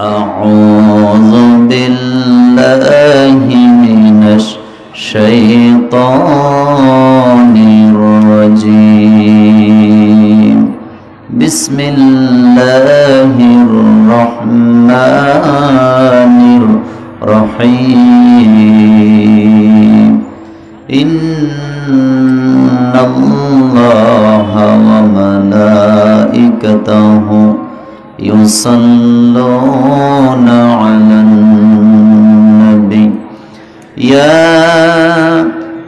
أعوذ بالله من الشيطان الرجيم بسم الله الرحمن الرحيم إن الله وملائكته يصلون على النبي يا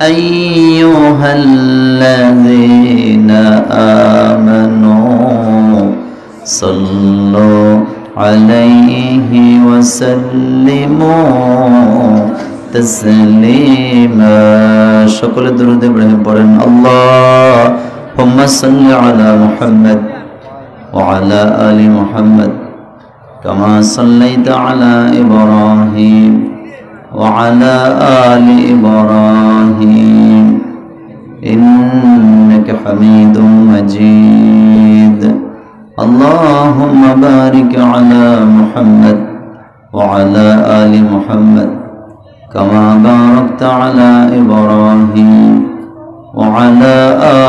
أيها الذين آمنوا صلوا عليه وسلموا تسليما شكل درود إبراهيم পড়েন اللهم صل على محمد وعلى آل محمد كما صليت على إبراهيم وعلى آل إبراهيم إنك حميد مجيد اللهم بارك على محمد وعلى آل محمد كما باركت على إبراهيم وعلى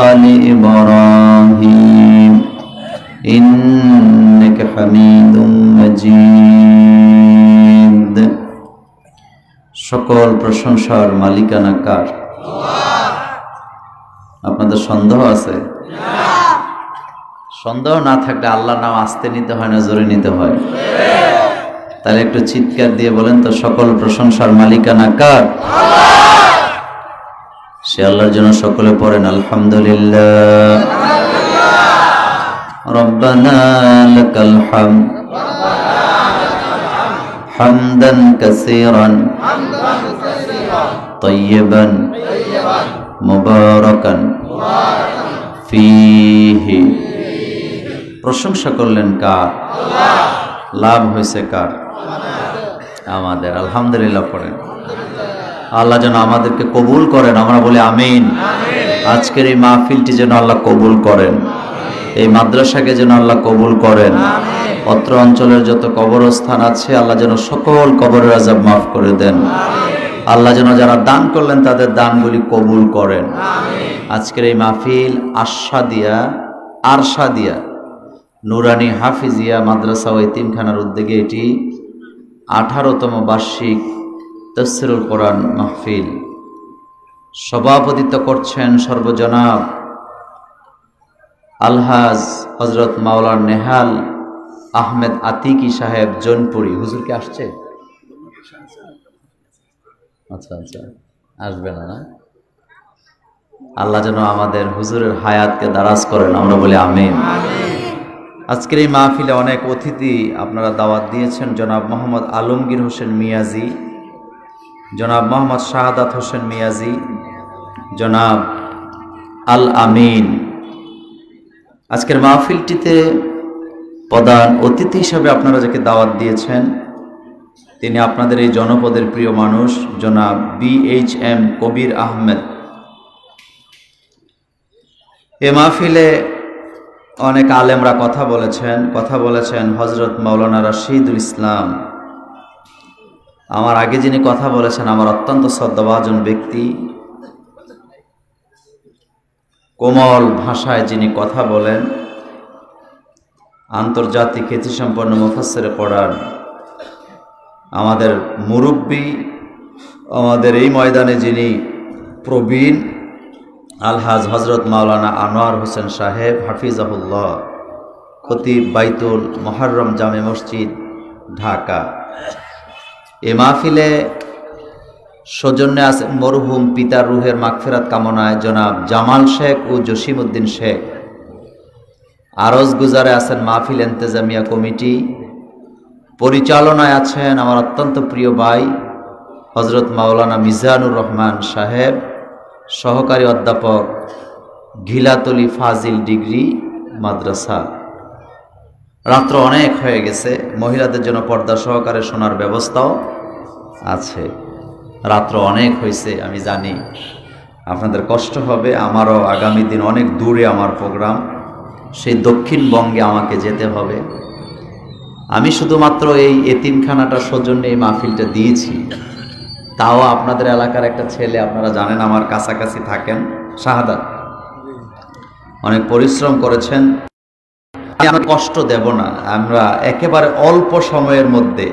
آل إبراهيم إنك حميد مجيد সকল প্রশংসার মালিকানা কার? আপনাদের সন্দেহ আছে? সন্দেহ না থাকলে আল্লাহর নাম আস্তে নিতে হয় না জোরে নিতে হয়? তাহলে একটু চিৎকার দিয়ে বলেন তো, সকল প্রশংসার মালিকানা কার? সে আল্লাহর জন্য সকলে পড়েন আলহামদুলিল্লাহ। রব্বানা লাকাল হামদ হামদান কাসীরান তাইয়িবান মুবারাকান ফীহি। প্রশংসা করলেন কার? লাভ হয়েছে কার? আমাদের। আলহামদুলিল্লাহ পড়েন। আল্লাহ যেন আমাদেরকে কবুল করেন, আমরা বলি আমিন। আজকের এই মাহফিলটি যেন আল্লাহ কবুল করেন, এই মাদ্রাসাকে যেন আল্লাহ কবুল করেন। অত্র অঞ্চলের যত কবরস্থান আছে আল্লাহ যেন সকল কবরের আযাব মাফ করে দেন। আল্লাহ যেন যারা দান করলেন তাদের দানগুলি কবুল করেন। আজকের এই মাহফিল আরশাদিয়া নুরানি হাফিজিয়া মাদ্রাসা ও এতিমখানার উদ্যোগে এটি 18তম বার্ষিক তাফসীরুল কোরআন মাহফিল। সভাপতিত্ব করছেন সর্বজনাব আলহাজ হযরত মাওলানা নেহাল আহমেদ আতিকি সাহেব জোনপুরি। হুজুর কি আসছে? আচ্ছা আচ্ছা, আসবে না? আল্লাহ যেন আমাদের হুজুরের হায়াতকে দারাজ করেন, আমরা বলি আমিন। আজকের এই মাহফিলে অনেক অতিথি আপনারা দাওয়াত দিয়েছেন। জনাব মোহাম্মদ আলমগীর হোসেন মিয়াজি, জনাব মোহাম্মদ শাহাদাত হোসেন মিয়াজি, জনাব আল আমিন। আজকের মাহফিলটিতে প্রধান অতিথি হিসাবে আপনারা যাকে দাওয়াত দিয়েছেন তিনি আপনাদের এই জনপদের প্রিয় মানুষ জনাব BHM কবির আহমেদ। এ মাহফিলে অনেক আলেমরা কথা বলেছেন হযরত মাওলানা রাশিদুল ইসলাম। আমার আগে যিনি কথা বলেছেন আমার অত্যন্ত শ্রদ্ধাভাজন ব্যক্তি, কোমল ভাষায় যিনি কথা বলেন, আন্তর্জাতিক খ্যাতিসম্পন্ন মুফাসসিরে কোরআন, আমাদের মুরব্বী, আমাদের এই ময়দানে যিনি প্রবীণ আলহাজ হযরত মাওলানা আনোয়ার হোসেন সাহেব হাফিজাহুল্লাহ, খতিব বাইতুল মুহাররম জামে মসজিদ ঢাকা। এ মাহফিলে সৌজন্যে আছেন মরহুম পিতার রুহের মাগফিরাত কামনায় জনাব জামাল শেখ ও জসিম উদ্দিন শেখ। আরজ গুজারে আছেন মাহফিল ইন্তেজামিয়া কমিটি। পরিচালনায় আছেন আমার অত্যন্ত প্রিয় ভাই হযরত মাওলানা মিজানুর রহমান সাহেব, সহকারী অধ্যাপক ঘিলাতলি ফাজিল ডিগ্রি মাদ্রাসা। রাত্র অনেক হয়ে গেছে, মহিলাদের জন্য পর্দা সহকারে শোনার ব্যবস্থাও আছে। রাত্র অনেক হয়েছে, আমি জানি আপনাদের কষ্ট হবে, আমারও আগামী দিন অনেক দূরে আমার প্রোগ্রাম, সেই দক্ষিণবঙ্গে আমাকে যেতে হবে। আমি শুধুমাত্র এই এতিমখানাটার সৌজন্যে এই মাহফিলটা দিয়েছি, তাও আপনাদের এলাকার একটা ছেলে, আপনারা জানেন আমার কাছাকাছি থাকেন, শাহাদাত, অনেক পরিশ্রম করেছেন। আমি কষ্ট দেব না, আমরা একেবারে অল্প সময়ের মধ্যে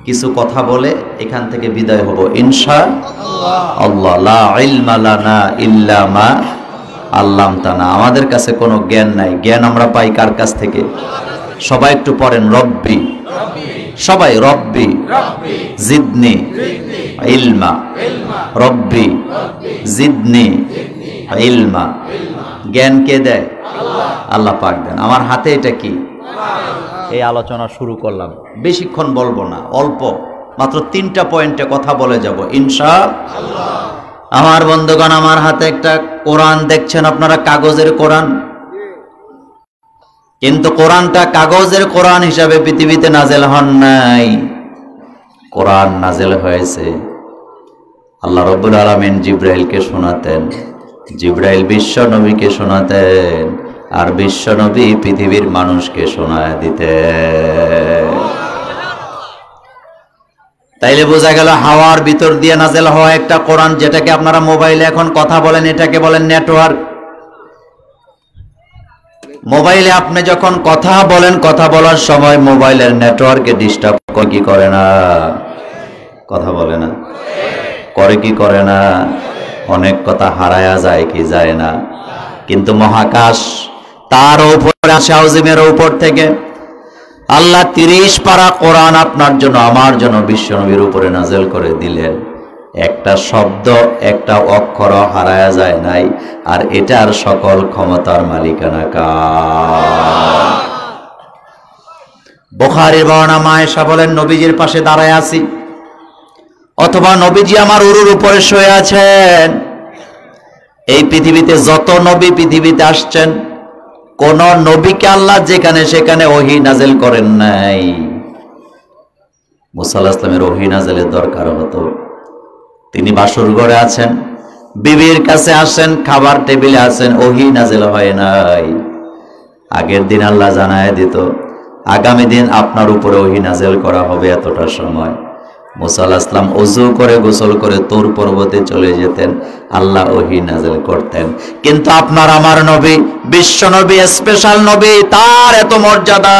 কিছু কথা বলে এখান থেকে বিদায় হব ইনশাআল্লাহ। লা ইলমা লানা ইল্লা মা আল্লামতানা। আমাদের কাছে কোনো জ্ঞান নাই, জ্ঞান আমরা পাই কার কাছ থেকে? সবাই একটু পড়েন, রব্বি, সবাই রব্বি জিদনি ইলমা, রব্বি জিদনি ইলমা। জ্ঞান কে দেয়? আল্লাহ পাক দেন। আমার হাতে এটা কি? এই আলোচনা শুরু করলাম, বেশিক্ষণ বলবো না, অল্প মাত্র 3টা পয়েন্টে কথা বলে যাব ইনশাআল্লাহ। আমার বন্ধুগণ, আমার হাতে একটা কোরআন দেখছেন আপনারা, কাগজের কোরআন, কিন্তু কোরআনটা কাগজের কোরআন হিসাবে পৃথিবীতে নাজেল হন নাই। কোরআন নাজেল হয়েছে আল্লাহ রাব্বুল আলামিন জিবরাইলকে শোনাতেন, জিবরাইল বিশ্ব নবীকে শোনাতেন, আর বিশ্ব নবী পৃথিবীর মানুষকে শোনায় দিতেন। তাইলে বোঝা গেল হাওয়ার ভিতর দিয়ে নাজেল হওয়া একটা কোরআন, যেটাকে আপনারা মোবাইলে এখন কথা বলেন, এটাকে বলেন নেটওয়ার্ক। মোবাইলে আপনি যখন কথা বলেন, কথা বলার সময় মোবাইলের নেটওয়ার্কে ডিস্টার্ব করে কি করে না? কথা বলে না? করে কি করে না? অনেক কথা হারায়া যায় কি যায় না? কিন্তু মহাকাশ, তার উপরে আশাউজিমের উপর থেকে আল্লাহ 30 পারা কোরআন আপনার জন্য, আমার জন্য, বিশ্বনবীর উপরে নাজেল করে দিলেন। একটা শব্দ, একটা অক্ষর হারায়া যায় নাই, আর এটার সকল ক্ষমতার মালিকানা কার? বুখারীর বর্ণনা, মা আয়েশা বলেন, নবীজির পাশে দাঁড়ায় আছি, অথবা নবীজি আমার উরুর উপরে শুয়ে আছেন। এই পৃথিবীতে যত নবী পৃথিবীতে আসছেন, কোন নবীকে আল্লাহ যেখানে সেখানে ওহী নাজেল করেন নাই। মুসা আলাইহিস সালামের ওহী নাজেলের দরকার হতো। তিনি বাসর ঘরে আছেন, বিবির কাছে আসেন, খাবার টেবিলে আছেন, ওহী নাজেল হয় নাই। আগের দিন আল্লাহ জানায় দিত, আগামী দিন আপনার উপরে ওহী নাজেল করা হবে এতটা সময়। মুসা আলাইহিস সালাম ওযু করে গোসল করে তুর পর্বতে চলে যেতেন, আল্লাহ ওহী নাজেল করতেন। কিন্তু আপনার আমার নবী, বিশ্ব নবী, স্পেশাল নবী, তার এত মর্যাদা।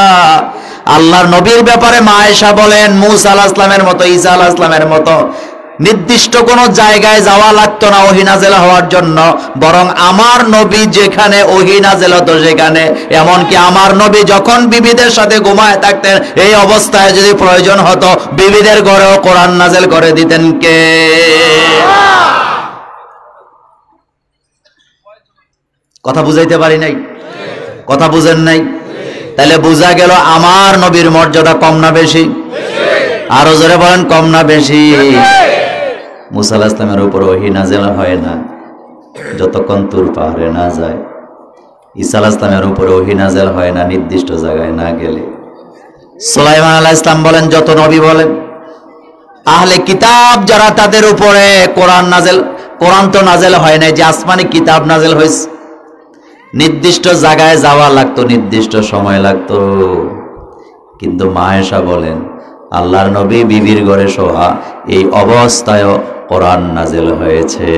আল্লাহর নবীর ব্যাপারে মা আয়েশা বলেন, মুসা আলাইহিস সালামের মতো, ঈসা আলাইহিস সালামের মতো নির্দিষ্ট কোন জায়গায় যাওয়া লাগতো না ওহী নাজেল হওয়ার জন্য, বরং আমার নবী যেখানে ওহী নাজেল হতো সেখানে। এমনকি আমার নবী যখন বিবিদের সাথে ঘুমায় থাকতেন, এই অবস্থায় যদি প্রয়োজন হতো বিবিদের ঘরেও কোরআন নাজেল করে দিতেন কে? কথা বুঝাইতে পারি নাই? কথা বুঝেন নাই? তাহলে বোঝা গেল আমার নবীর মর্যাদা কম না বেশি? আরো জোরে বলেন, কম না বেশি? মুসা আলাইহিস সালামের উপর ওহী নাযিল হয় না যতক্ষণ তুর পাহাড়ে না যায়। ঈসা আলাইহিস সালামের উপর ওহী নাযিল হয় না নির্দিষ্ট জায়গায় না গেলে। সুলাইমান আলাইহিস সালাম বলেন, যত নবী বলেন, আহলে কিতাব যারা, তাদের উপরে কোরআন নাযিল, কোরআন তো নাযিল হয় না, যে আসমানি কিতাব নাযিল হয়েছে, নির্দিষ্ট জায়গায় যাওয়া লাগতো, নির্দিষ্ট সময় লাগতো। কিন্তু মা আয়েশা বলেন, আল্লাহর নবী বিবির ঘরে শোয়া, এই অবস্থায়ও কোরআন নাযিল হয়েছে।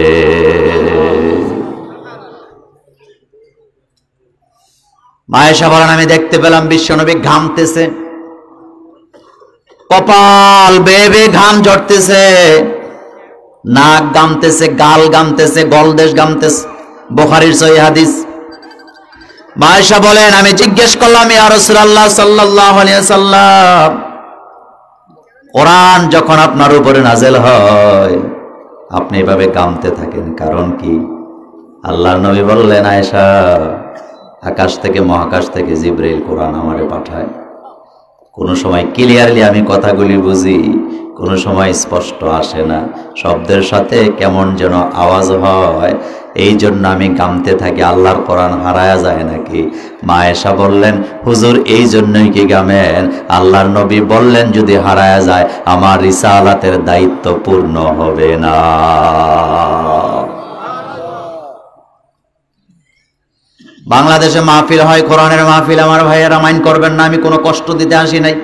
মা আয়েশা বলেন, আমি দেখতে পেলাম বিশ্বনবী ঘামতেছে, কপাল বেয়ে বেয়ে ঘাম ঝরতেছে, নাক ঘামতেছে, গাল ঘামতেছে, গলদেশ ঘামতেছে। বুখারীর সহিহ হাদিস। মা আয়েশা বলেন, আমি জিজ্ঞেস করলাম, ইয়া রাসূলুল্লাহ সাল্লাল্লাহু আলাইহি ওয়াসাল্লাম, কোরআন যখন আপনার উপরে নাযিল হয় আপনি এভাবে কাঁদতে থাকেন, কারণ কি? আল্লাহর নবী বললেন, আয়েশা, আকাশ থেকে, মহাকাশ থেকে জিবরাইল কোরআন আমারে পাঠায়। কোনো সময় ক্লিয়ারলি আমি কথাগুলি বুঝি, কোনো সময় স্পষ্ট আসে না, শব্দের সাথে কেমন যেন আওয়াজ হয়, এই জন্য আমি কাঁদতে থাকি। আল্লাহর কোরআন হারায়া যায় নাকি? মা আয়েশা বললেন, হুজুর, এই জন্যই কি গামেন? আল্লাহর নবী বললেন, যদি হারায়া যায় আমার রিসালাতের দায়িত্ব পূর্ণ হবে না। বাংলাদেশে মাহফিল হয়, কোরআনের মাহফিল, আমার ভাইয়েরা মাইন্ড করবেন না, আমি কোনো কষ্ট দিতে আসি নাই।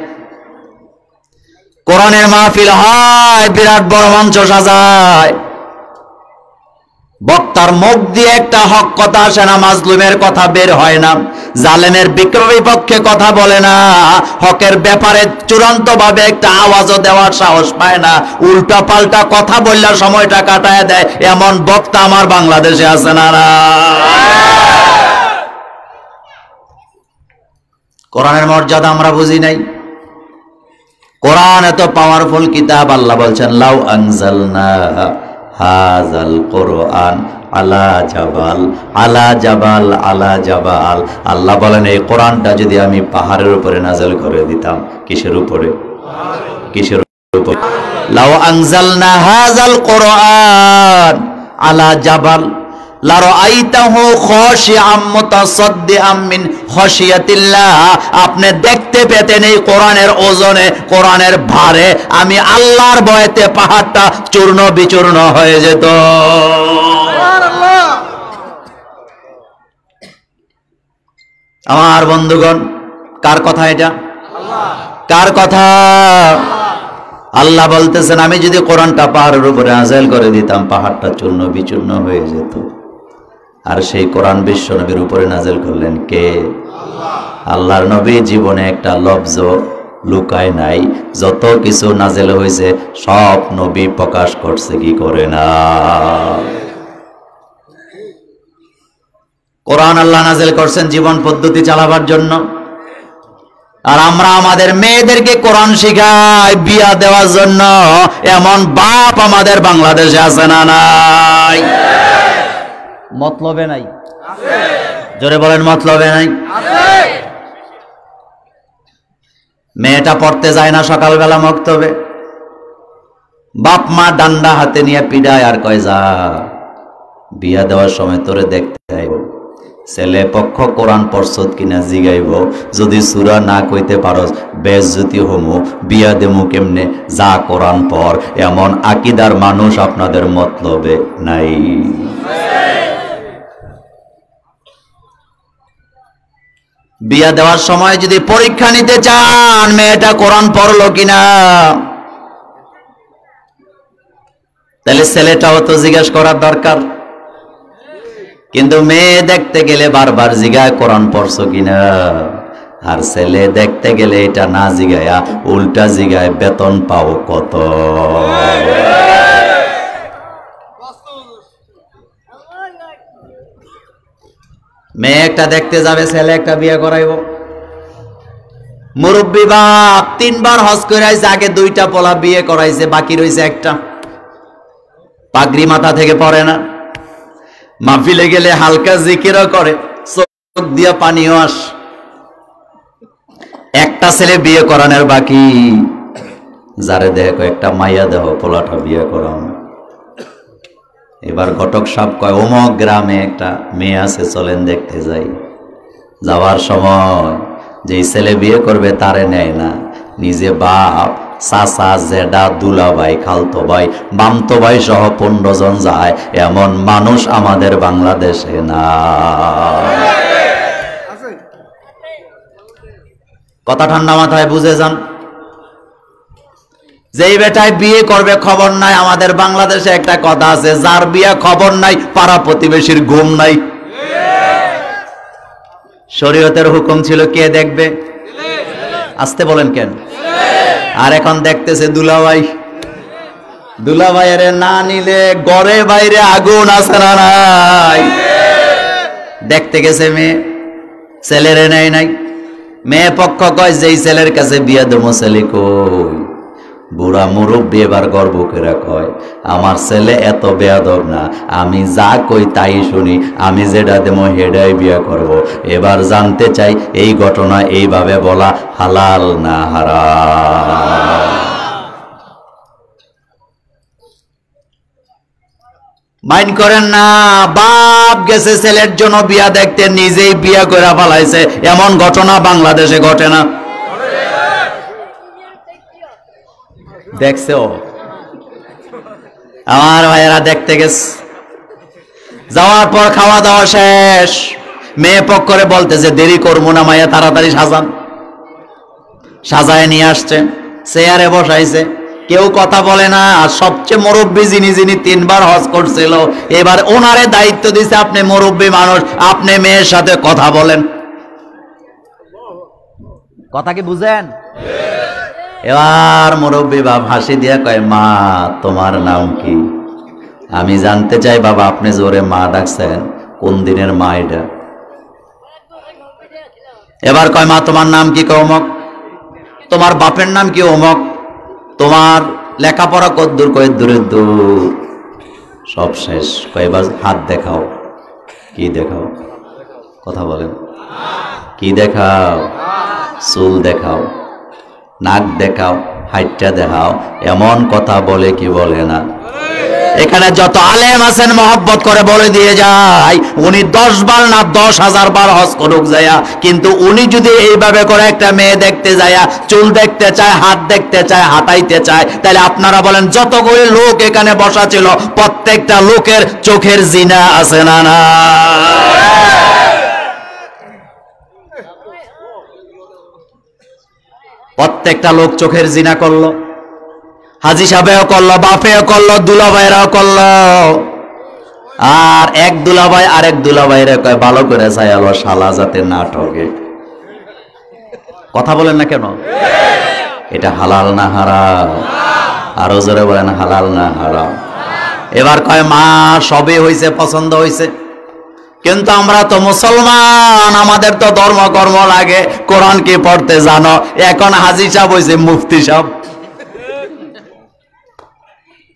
কোরআনের মাহফিল হয়, বিরাট বড় মঞ্চ সাজায়, বক্তার মুখ দিয়ে একটা হক কথা আসে না, মাজলুমের কথা বের হয় না, জালেমের বিপক্ষে কথা বলে না, হকের ব্যাপারে চূড়ান্ত ভাবে একটা আওয়াজও দেওয়ার সাহস পায় না, উল্টা পাল্টা কথা বললে সময়টা কাটায় দেয়, এমন বক্তা আমার বাংলাদেশে আছে না? কোরআনের মর্যাদা আমরা বুঝি নাই। কোরআন এত পাওয়ারফুল কিতাব, আল্লাহ বলছেন লাউ আনজালনা হাযাল কোরআন আলা জাবাল আলা জাবাল আলা জাবাল। আল্লাহ বলেন এই কোরআনটা যদি আমি পাহাড়ের উপরে নাযিল করে দিতাম। কিসের উপরে? কিসের উপরে? লাউ আনজালনা হাযাল কোরআন আলা জাবাল লারাআইতাহু খাশিআম মুতাসাদ্দিআম মিন খাশিয়াতিল্লাহ। আপনি দেখতে পেতেন এই কোরআনের ওজনে, কোরআনের ভারে আমি আল্লাহর ভয়েতে পাহাড়টা চূর্ণ বিচূর্ণ হয়ে যেত। আমার বন্ধুগণ, কার কথা এটা? কার কথা? আল্লাহ বলতেছেন আমি যদি কোরআনটা পাহাড়ের উপরে নাযিল করে দিতাম, পাহাড়টা চূর্ণ বিচূর্ণ হয়ে যেত। আর সেই কোরআন বিশ্ব নবীর উপরে নাযিল করলেন কে? আল্লাহর নবী জীবনে একটা লফজ লুকায় নাই, যত কিছু নাযিল হয়েছে সব নবী প্রকাশ করছে, কি করে না? কোরআন আল্লাহ নাযিল করছেন জীবন পদ্ধতি চালাবার জন্য, আর আমরা আমাদের মেয়েদেরকে কোরআন শিখাই বিয়া দেওয়ার জন্য। এমন বাপ আমাদের বাংলাদেশে আছে না নাই? মতলবে নাই? জোরে বলেন, মতলবে নাই? মেয়েটা পড়তে যায় না সকালবেলা মক্তবে, বাপ মা ডান্ডা হাতে নিয়ে পিডায় আর কয় যা বিয়া দেওয়ার সময় তোরে দেখতে যাইব, ছেলে পক্ষ কোরআন পড়ছত কিনা জিগাইব, যদি সূরা না কইতে পারস বেইজ্জতি হমু, বিয়া দেমু কেমনে, যা কোরআন পড়। এমন আকীদার মানুষ আপনাদের মতলবে নাই? বিয়া দেওয়ার সময় যদি পরীক্ষা নিতে চান মেয়েটা কোরআন পড়লো কিনা, তাহলে ছেলেটাও তো জিজ্ঞেস করার দরকার। কিন্তু মেয়ে দেখতে গেলে বারবার জিগায় কোরআন পড়ছো কিনা, আর ছেলে দেখতে গেলে এটা না জিগায়া উল্টা জিগায় বেতন পাও কত। মেয়ে একটা দেখতে যাবে, ছেলে একটা বিয়ে করাইব। মুরব্বী বাপ 3 বার হজ করে আইছে, আগে 2টা পোলা বিয়ে করাইছে, বাকি রয়েছে একটা। পাগড়ি মাথা থেকে পড়ে না, মাহফিলে গেলে হালকা জিকিরও করে, চোখ দিয়া পানিও আস। একটা ছেলে বিয়ে করানোর বাকি, যারে দেখো একটা মাইয়া দেহ পোলাটা বিয়ে করাও। এবার ঘটক সাহেব কয় অমুক গ্রামে একটা মেয়ে আছে, চলেন দেখতে যাই। যাওয়ার সময় যেই ছেলে বিয়ে করবে তারে নেয় না, নিজে বাপ, চাচা, জেডা, দুলাভাই, খালতো ভাই, মামতো ভাই সহ 15 জন যায়। এমন মানুষ আমাদের বাংলাদেশে না। কথা ঠান্ডা মাথায় বুঝে যান। যেই বেটায় বিয়ে করবে খবর নাই। আমাদের বাংলাদেশে একটা কথা আছে, যার বিয়ে খবর নাই পাড়া প্রতিবেশীর ঘুম নাই। শরীয়তের হুকুম ছিল কে দেখবে? আসতে বলেন কেন? আর এখন দেখতেছে দুলাভাই। দুলাভাইয়ের না নিলে ঘরে বাইরে আগুন আছে না নাই? দেখতে গেছে মেয়ে, ছেলেরে নেয় নাই। মেয়ে পক্ষ কয় যেই ছেলের কাছে বিয়ে দেবো ছেলে কই? বুড়া মুরব্বী এবার গর্ব করে কয় আমার ছেলে এত বেয়াদব না, আমি যা কই তাই শুনি, আমি যেটা দেবো হেডাই বিয়ে করব। এবার জানতে চাই এই ঘটনা এইভাবে বলা হালাল না হারাম? মাইন্ড করেন না। বাপ গেছে ছেলের জন্য বিয়া দেখতে, নিজেই বিয়া করে ফেলাইছে। এমন ঘটনা বাংলাদেশে ঘটে না? দেখছে আমার ভাইয়েরা, দেখতে গেছে। যাওয়ার পর খাওয়া দাওয়া শেষ, মেয়ে পক্ষরে বলতেছে দেরি করবো না মাইয়া, তাড়াতাড়ি সাজান। সাজায় নিয়ে আসছে, চেয়ারে বসাইছে, কেউ কথা বলে না। আর সবচেয়ে মুরব্বী যিনি 3 বার হজ করছিল, এবার ওনারে দায়িত্ব দিছে, আপনি মুরব্বী মানুষ, আপনি মেয়ের সাথে কথা বলেন। কথা কি বুঝেন? এবার মুরব্বী বাপ হাসি দিয়া কয়, মা তোমার নাম কি? আমি জানতে চাই বাবা, আপনি জোরে মা ডাকছেন, কোন দিনের মা এটা? এবার কয়, মা তোমার নাম কি? অমক। তোমার বাপের নাম কি? অমক। তোমার লেখাপড়া কদ্দূর? কয় দূরের দূর। সব শেষ। কয় এবার হাত দেখাও। কি দেখাও? কথা বলেন। কি দেখাও? চুল দেখাও, নাক দেখাও, হাইটটা দেখাও। এমন কথা বলে কি বলে না? এখানে যত আলেম আছেন মহব্বত করে বলে দিয়ে যায়, উনি 10 বার না 10,000 বার হজ করুক যায়া, কিন্তু উনি যদি এইভাবে করে একটা মেয়ে দেখতে যায়া, চুল দেখতে চায়, হাত দেখতে চায়, হাঁটাইতে চায়, তাহলে আপনারা বলেন যতগুলি লোক এখানে বসা ছিল, প্রত্যেকটা লোকের চোখের জিনা আছে না? না, প্রত্যেকটা লোক চোখের জিনা করলো। হাজি সাহেবও করলো, বাপেও করলো, দুলাভাইরাও করলো। আর এক দুলাভাই আরেক দুলাভাইরে কয় ভালো করে চাইলো, শালা যাতে না ঠকে। কথা বলেন না কেন? এটা হালাল না হারাম? আরো জোরে বলেন, হালাল না হারাম? এবার কয় মা সবই হইছে, পছন্দ হইছে, কিন্তু আমরা তো মুসলমান, আমাদের তো ধর্ম কর্ম লাগে, কোরআন কি পড়তে জানো? এখন হাজি সাহেব হইছে মুফতি সাহেব।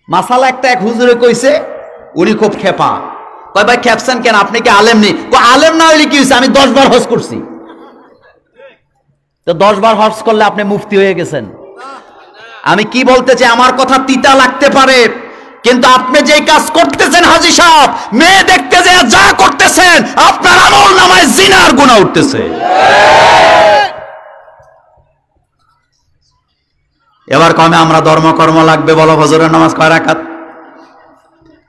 মাসালা একটা এক হুজুরে কইছে, উনি খুব খেপা। কয় ভাই খেপছেন কেন? আপনি কি আলেম নি? আলেম না হইলে কি হয়েছে? আমি 10 বার হজ করছি। তো 10 বার হজ করলে আপনি মুফতি হয়ে গেছেন? আমি কি বলতে চাই, আমার কথা তিতা লাগতে পারে, কিন্তু আপনি যে কাজ করতেছেন হাজী সাহেব, মেয়ে দেখতে যে যা করতেছেন, আপনার আমল নামায় জিনার গুনাহ উঠতেছে। এবার কমে আমরা ধর্মকর্ম লাগবে, বলো ফজরের নামাজ কয় রাকাত?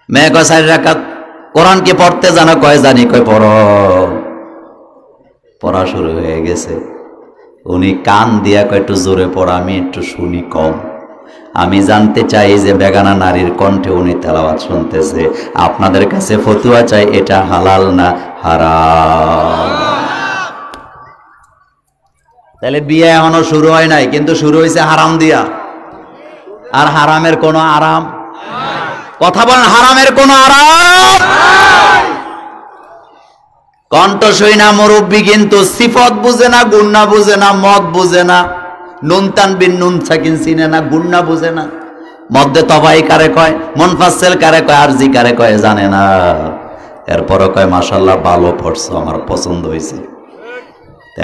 মেয়ে কয় 4 রাকাত। কোরআন কি পড়তে জানো? কয় জানি। কয় পড়ো। পড়া শুরু হয়ে গেছে। উনি কান দিয়া কয় একটু জোরে পড়া, আমি একটু শুনি কম। আমি জানতে চাই যে বেগানা নারীর কণ্ঠে উনি তেলাওয়াত শুনতেছে, আপনাদের কাছে ফতুয়া চাই, এটা হালাল না হারাম? তাহলে বিয়ে এখনো শুরু হয় নাই, কিন্তু শুরু হয়েছে হারাম দিয়া। আর হারামের কোনো আরাম? কথা বলেন, হারামের কোনো আরাম? কণ্ঠ শুই না মুরব্বী, কিন্তু সিফত বুঝে না, গুন্না বুঝে না, মদ বুঝে না, নুন তানবিন নুন সাকিন চিনে না, গুন্না বুঝে না, মধ্যে তবাই কারে কয়, মুনফাসসিল কারে কয়, আরজি কারে কয় জানে না। এরপরও কয় মাশাআল্লাহ ভালো পড়ছো, আমার পছন্দ হয়েছে।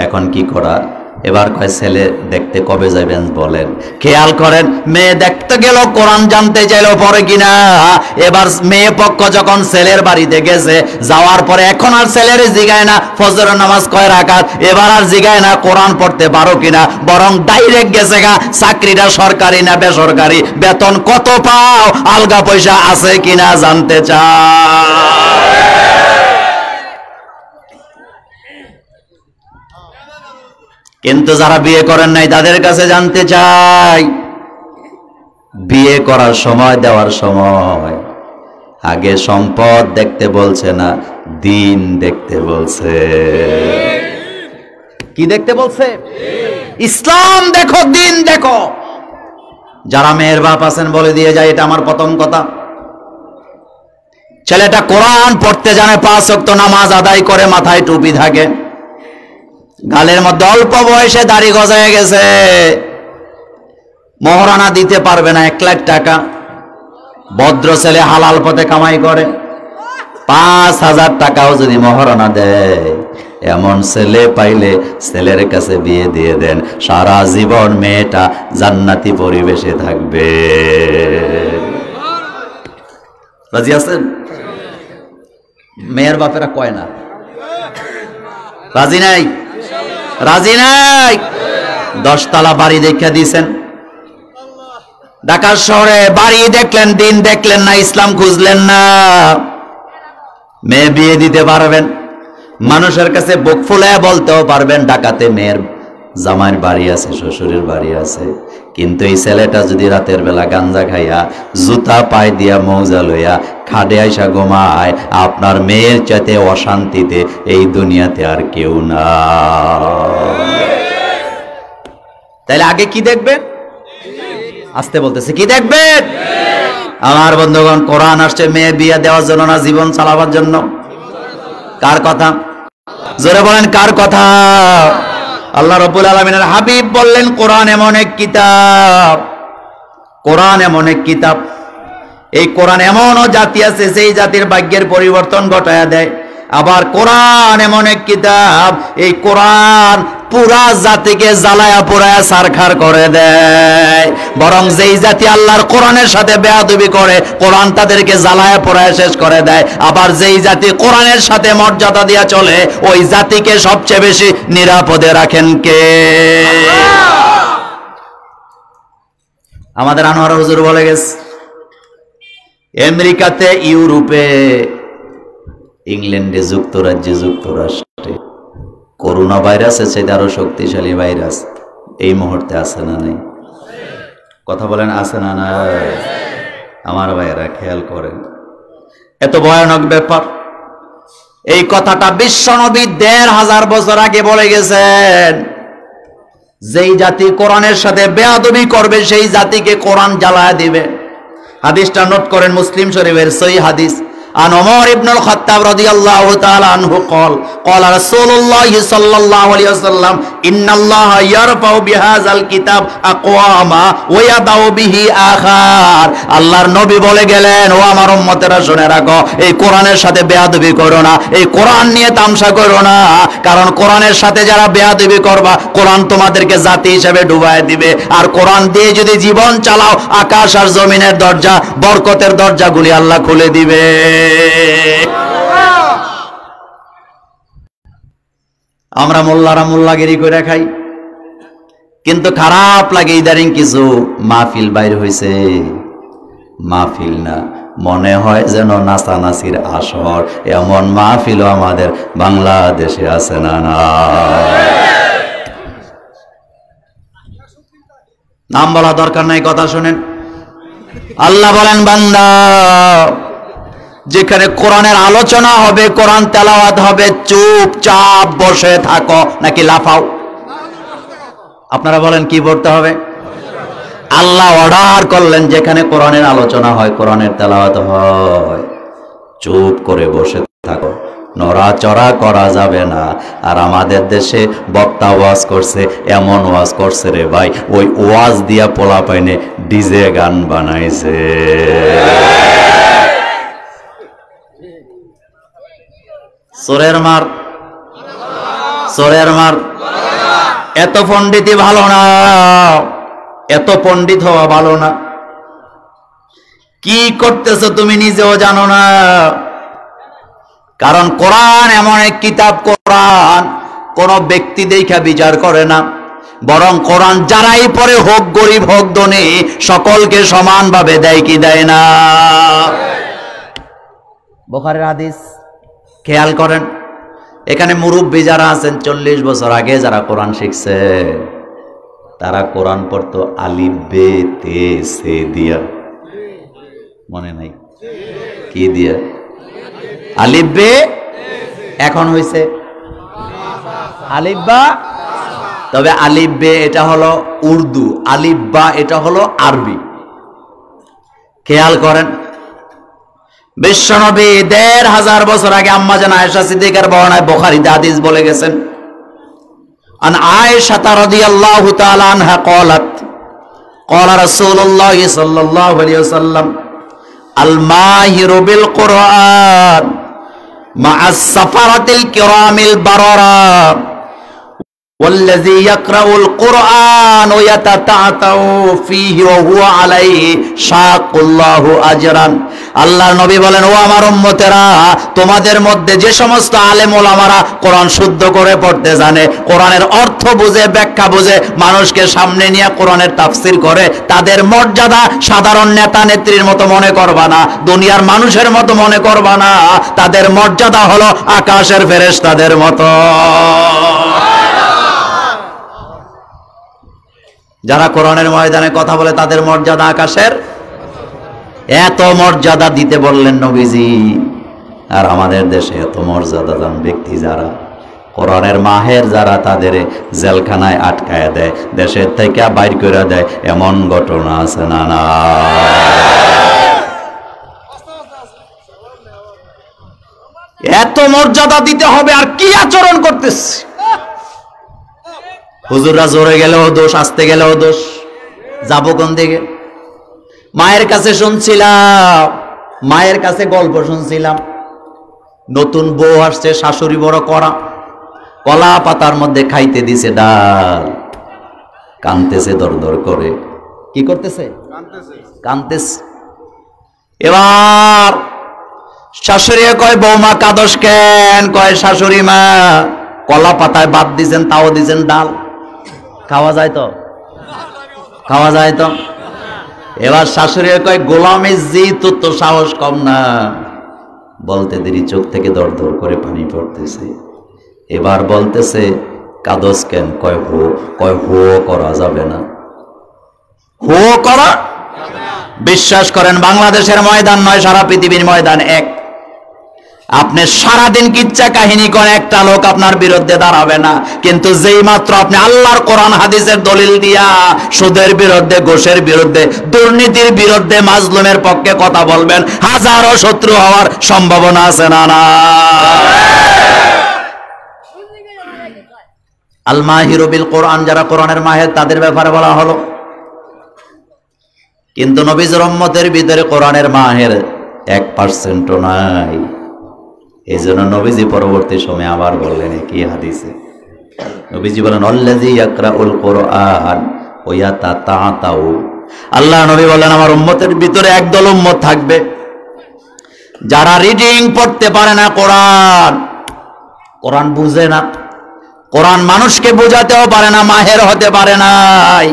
এখন কি করা? এবার কয় ছেলে দেখতে কবে যাবেন বলেন। খেয়াল করেন, মেয়ে দেখতে গেল, কোরআন জানতে চাইলো পরে কিনা। এবার মেয়ে পক্ষ যখন ছেলের বাড়িতে গেছে, যাওয়ার পরে এখন আর ছেলের জিগায় না ফজরের নামাজ কয় রাকাত, এবার আর জিগায় না কোরআন পড়তে পারো কিনা, বরং ডাইরেক্ট গেছে গা চাকরিটা সরকারি না বেসরকারি, বেতন কত পাও, আলগা পয়সা আছে কিনা জানতে চায়। কিন্তু যারা বিয়ে করেন নাই তাদের কাছে জানতে চাই, বিয়ে করার সময়, দেওয়ার সময় আগে সম্পদ দেখতে বলছে না, দিন দেখতে বলছে। কি দেখতে বলছে? ইসলাম দেখো, দিন দেখো। যারা মেয়ের বাপ আছেন বলে দিয়ে যায়, এটা আমার প্রথম কথা। ছেলেটা কোরআন পড়তে জানে, 5 ওয়াক্ত নামাজ আদায় করে, মাথায় টুপি থাকে, গালের মধ্যে অল্প বয়সে দাড়ি গজায় গেছে, মহারণা দিতে পারবে না 1 লাখ টাকা। ভদ্র ছেলে হালাল পথে কামাই করে, 5,000 টাকাও যদি মহারণা দেয়, এমন ছেলে পাইলে ছেলের কাছে বিয়ে দিয়ে দেন, সারা জীবন মেয়েটা জান্নাতি পরিবেশে থাকবে। রাজি আছেন? মেয়ের বাপেরা কয় না? রাজি নাই? রাজি নাই? 10 তলা বাড়ি দেখে দিয়েছেন, ঢাকা শহরে বাড়ি দেখলেন, দিন দেখলেন না, ইসলাম খুঁজলেন না, মেয়ে বিয়ে দিতে পারবেন। মানুষের কাছে বুক ফুলায় বলতেও পারবেন ডাকাতে মেয়ের জামাইয়ের বাড়ি আছে, শ্বশুরের বাড়ি আছে, কিন্তু এই ছেলেটা যদি রাতের বেলা গাঞ্জা খাইয়া জুতা পায়ে দিয়া মৌজা লইয়া খাটে আইসা ঘুমায়, আপনার মেয়ের চাইতে অশান্তিতে এই দুনিয়াতে আর কেউ না। তাইলে আগে কি দেখবেন? আসতে বলতেছে, কি দেখবেন? আমার বন্ধুগণ, কোরআন আসছে মেয়ে বিয়ে দেওয়ার জন্য না, জীবন চালাবার জন্য। কার কথা? জোরে বলেন, কার কথা? আল্লাহ রাব্বুল আলামিনের হাবিব বললেন, কোরআন এমন এক কিতাব, কোরআন এমন এক কিতাব, এই কোরআন এমনও জাতি আছে সেই জাতির ভাগ্যের পরিবর্তন ঘটায়া দেয়। আবার কোরআন এমন এক কিতাব, এই কোরআন পুরা জাতিকে জ্বালায়া পোড়ায়া সারখার করে দেয়। বরং যেই জাতি আল্লাহর কোরআনের সাথে বেয়াদবি করে, কোরআন তাদেরকে জ্বালায়া পোড়ায়া শেষ করে দেয়। আবার যেই জাতি কোরআনের সাথে মর্যাদা দিয়া চলে, ওই জাতিকে সবচেয়ে বেশি নিরাপদে রাখেন কে? আমাদের আনোয়ার হুজুর বলে গেছে, আমেরিকাতে, ইউরোপে, ইংল্যান্ডে, যুক্তরাজ্যে, যুক্তরাষ্ট্রে করোনা ভাইরাসের চাইতে আরো শক্তিশালী ভাইরাস এই মুহূর্তে আছে না নেই? কথা বলেন, আছে না নাই? আমার ভাইয়েরা খেয়াল করেন, এত ভয়ানক ব্যাপার। এই কথাটা বিশ্বনবী ১৫০০ বছর আগে বলে গেছেন। যেই জাতি কোরআনের সাথে বেয়াদবি করবে সেই জাতিকে কোরআন জ্বালায় দিবে। হাদিসটা নোট করেন, মুসলিম শরীফের সহিহ হাদিস। عن عمر بن الخطاب رضي الله تعالى عنه قال قال رسول الله صلى الله عليه وسلم إن الله يرفع بهذا الكتاب أقواما ويضع به آخر। আল্লাহর নবী বলে গেলেন, ও আমার উম্মতেরা শুনে রাখো, এই কোরআনের সাথে বেয়াদবি করো না, এই কোরআন নিয়ে তামসা করো না, কারণ কোরআনের সাথে যারা বেয়াদবি করবা, কোরআন তোমাদেরকে জাতি হিসেবে ডুবায় দিবে। আর কোরআন দিয়ে যদি জীবন চালাও, আকাশ আর জমিনের দরজা, বরকতের দরজাগুলি আল্লাহ খুলে দিবে। আমরা মোল্লারা মোল্লাগিরি করে খাই, কিন্তু খারাপ লাগে ইদারিং কিছু মাহফিল বাইর হয়েছে, মাহফিল না, মনে হয় যেন নাচানাচির আসর। এমন মাহফিলও আমাদের বাংলাদেশে আছে না? না, নাম বলা দরকার নাই, কথা শুনেন। আল্লাহ বলেন, বান্দা, যেখানে কোরআনের আলোচনা হবে, কোরআন তেলাওয়াত হবে, চুপচাপ বসে থাকো নাকি লাফাও? আপনারা বলেন কি পড়তে হবে? আল্লাহ অর্ডার করলেন, যেখানে কোরআনের আলোচনা হয়, কোরআনের তেলাওয়াত হয়, চুপ করে বসে থাকো, নড়াচড়া করা যাবে না। আর আমাদের দেশে বক্তা ওয়াজ করছে, এমন ওয়াজ করছে রে ভাই, ওই ওয়াজ দিয়া পোলা পাইনে ডিজে গান বানাইছে। চোরের মার, চোরের মার। এত পণ্ডিতই ভালো না, এত পণ্ডিত হওয়া ভালো না। কি করতেছো তুমি নিজেও জানো না। কারণ কোরআন এমন এক কিতাব, কোরআন কোন ব্যক্তি দেখা বিচার করে না, বরং কোরআন যারাই পড়ে, হোক গরিব হোক ধনী, সকলকে সমানভাবে দেয় কি দেয় না? বুখারীর হাদিস, খেয়াল করেন। এখানে মুরব্বী যারা আছেন, 40 বছর আগে যারা কোরআন শিখছে, তারা কোরআন পড়তো আলিফ বে তে সে দিয়া, মনে নাই? কি দিয়া? আলিফ বে। এখন হইছে আলিফ বা। তবে আলিফ বে এটা হলো উর্দু, আলিফ বা এটা হলো আরবি। খেয়াল করেন, বিশ্বনবী ১৫০০ বছর আগে আম্মা জান আয়েশা সিদ্দিকার বর্ণনায় বুখারীতে হাদিস বলে গেছেন, আন আয়েশা রাদিয়াল্লাহু তাআলা আনহা ক্বালাত ক্বালা রাসূলুল্লাহ সাল্লাল্লাহু আলাইহি ওয়াসাল্লাম আল মাহিরু বিল কুরআন মা'আস সাফারাতিল কিরামিল বারারা ওয়াল্লাযী ইয়াকরাউল কুরআন ওয়া ইয়াতাতাআতাউ ফীহি ওয়া হুয়া আলাইহি শাকুল্লাহু আজরান। আল্লাহর নবী বলেন, ও আমার উম্মতেরা, তোমাদের মধ্যে যে সমস্ত আলেম ওলামারা কোরআন শুদ্ধ করে পড়তে জানে, কোরআনের অর্থ বুঝে, ব্যাখ্যা বুঝে, মানুষকে সামনে নিয়ে কোরআনের তাফসীর করে, তাদের মর্যাদা সাধারণ নেতা নেত্রীর মতো মনে করবা না, দুনিয়ার মানুষের মতো মনে করবা না, তাদের মর্যাদা হলো আকাশের ফেরেশতাদের মতো। যারা কোরআনের ময়দানে কথা বলে তাদের মর্যাদা আকাশের। এত মর্যাদা দিতে বললেন নবীজি। আর আমাদের দেশে এত মর্যাদাবান ব্যক্তি যারা কোরআনের মাহের, যারা তাদের জেলখানায় আটকায় দেয়, দেশের থেকে বাইর করে দেয়, এমন ঘটনা আছে না? না, এত মর্যাদা দিতে হবে আর কি আচরণ করতেছে? হুজুররা জোরে গেলেও দোষ, আসতে গেলেও দোষ, যাবো কোন দিকে? মায়ের কাছে শুনছিলাম, মায়ের কাছে গল্প শুনছিলাম, নতুন বউ আসছে, শাশুড়ি বড় করা, কলা পাতার মধ্যে খাইতে দিছে ডাল, কানতেছে দর দর করে। কি করতেছে? কানতেছে। এবার শাশুড়ি কয়, বৌমা কাদস কেন? কয়, শাশুড়ি মা কলা পাতায় বাদ দিছেন, তাও দিছেন ডাল, খাওয়া যায় তো? খাওয়া যায় তো? এবার শাশুড়ি কয়, গোলামে জি, তোর তো সাহস কম না। বলতে দেরি চোখ থেকে দর দর করে পানি পড়তেছে। এবার বলতেছে, কাদস কেন? কয় হো। কয় হো করা যাবে না। হো করা? বিশ্বাস করেন, বাংলাদেশের ময়দান নয়, সারা পৃথিবীর ময়দান এক। আপনি সারাদিন কিচ্ছা কাহিনী করে, একটা লোক আপনার বিরুদ্ধে দাঁড়াবে না, কিন্তু যেই মাত্র আপনি আল্লাহর কোরআন হাদিসের দলিল দিয়া সুদের বিরুদ্ধে, ঘোষের বিরুদ্ধে, দুর্নীতির বিরুদ্ধে, মাজলুমের পক্ষে কথা বলবেন, হাজারো শত্রু হওয়ার সম্ভাবনা আছে না? না। আল মাহিরু বিল কোরআন, যারা কোরআনের মাহের, তাদের ব্যাপারে বলা হলো। কিন্তু নবীর উম্মতের ভিতরে কোরআনের মাহের 1% নাই। এই জন্য নবীজি পরবর্তী সময় আবার বললেন, কি হাদিসে নবীজি বলেন, আল্লাযী ইয়াকরাউল কুরআন ওয়া ইয়াতাতাআতাউ। আল্লাহ নবী বলেন, আমার উম্মতের ভিতরে একদল উম্মত থাকবে যারা রিডিং পড়তে পারে না, কোরআন বুঝে না, কোরআন মানুষকে বোঝাতেও পারে না, মাহের হতে পারে নাই।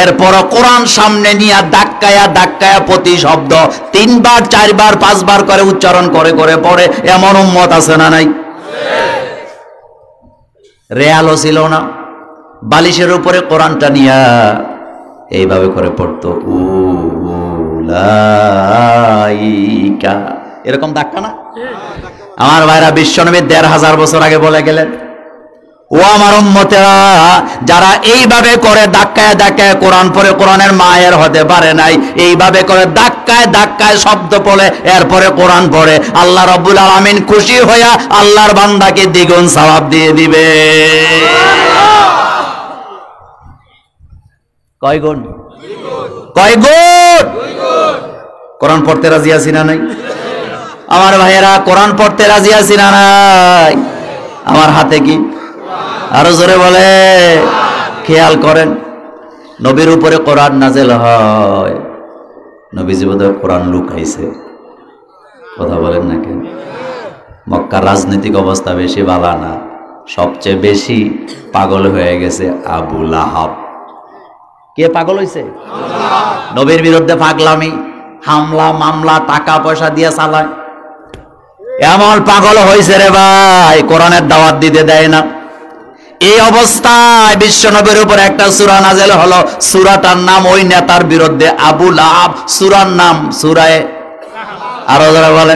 এরপর কোরআন সামনে নিয়ে ধাক্কায়া ধাক্কায়া প্রতি শব্দ 3 বার 4 বার 5 বার করে উচ্চারণ করে করে পড়ে, এমন উম্মত আছে না নাই? রেয়ালও ছিল না, বালিশের উপরে কোরআনটা নিয়া এইভাবে করে পড়তো, উলাইকা, এরকম ধাক্কা না? আমার ভাইরা, বিশ্বনবী 1500 বছর আগে বলে গেলেন, ও আমার উম্মতেরা, যারা এইভাবে করে ধাক্কায় ধাক্কায় কোরআন পড়ে, কোরআনের মায়ের হতে পারে নাই, এইভাবে করে ধাক্কায় ধাক্কায় শব্দ পড়ে, এরপরে কোরআন পড়ে, আল্লাহ রাব্বুল আলামিন খুশি হইয়া আল্লাহর বান্দাকে দ্বিগুণ সওয়াব দিয়ে দিবে। কয় গুণ? কয় গুণ? কোরআন পড়তে রাজি আছি না নাই? আমার ভাইয়েরা, কোরআন পড়তে রাজি আছি না নাই? আমার হাতে কি? আরো জোরে বলে। খেয়াল করেন, নবীর উপরে কোরআন নাজেল হয়, নবীজি বোধহয় কোরআন লুকাইছে। কথা বলেন না কেন? মক্কার রাজনৈতিক অবস্থা বেশি ভালো না, সবচেয়ে বেশি পাগল হয়ে গেছে আবু লাহাব। কে পাগল হইছে? নবীর বিরুদ্ধে পাগলামি, হামলা মামলা, টাকা পয়সা দিয়ে চালায়, এমন পাগল হয়েছে রে ভাই, কোরআনের দাওয়াত দিতে দেয় না। এই অবস্থায় বিশ্বনবীর উপর একটা সূরা নাযিল হলো, সূরাটার নাম ওই নেতার বিরুদ্ধে, আবু লাহাব। সূরার নাম সূরায়ে, আরো যারা বলে,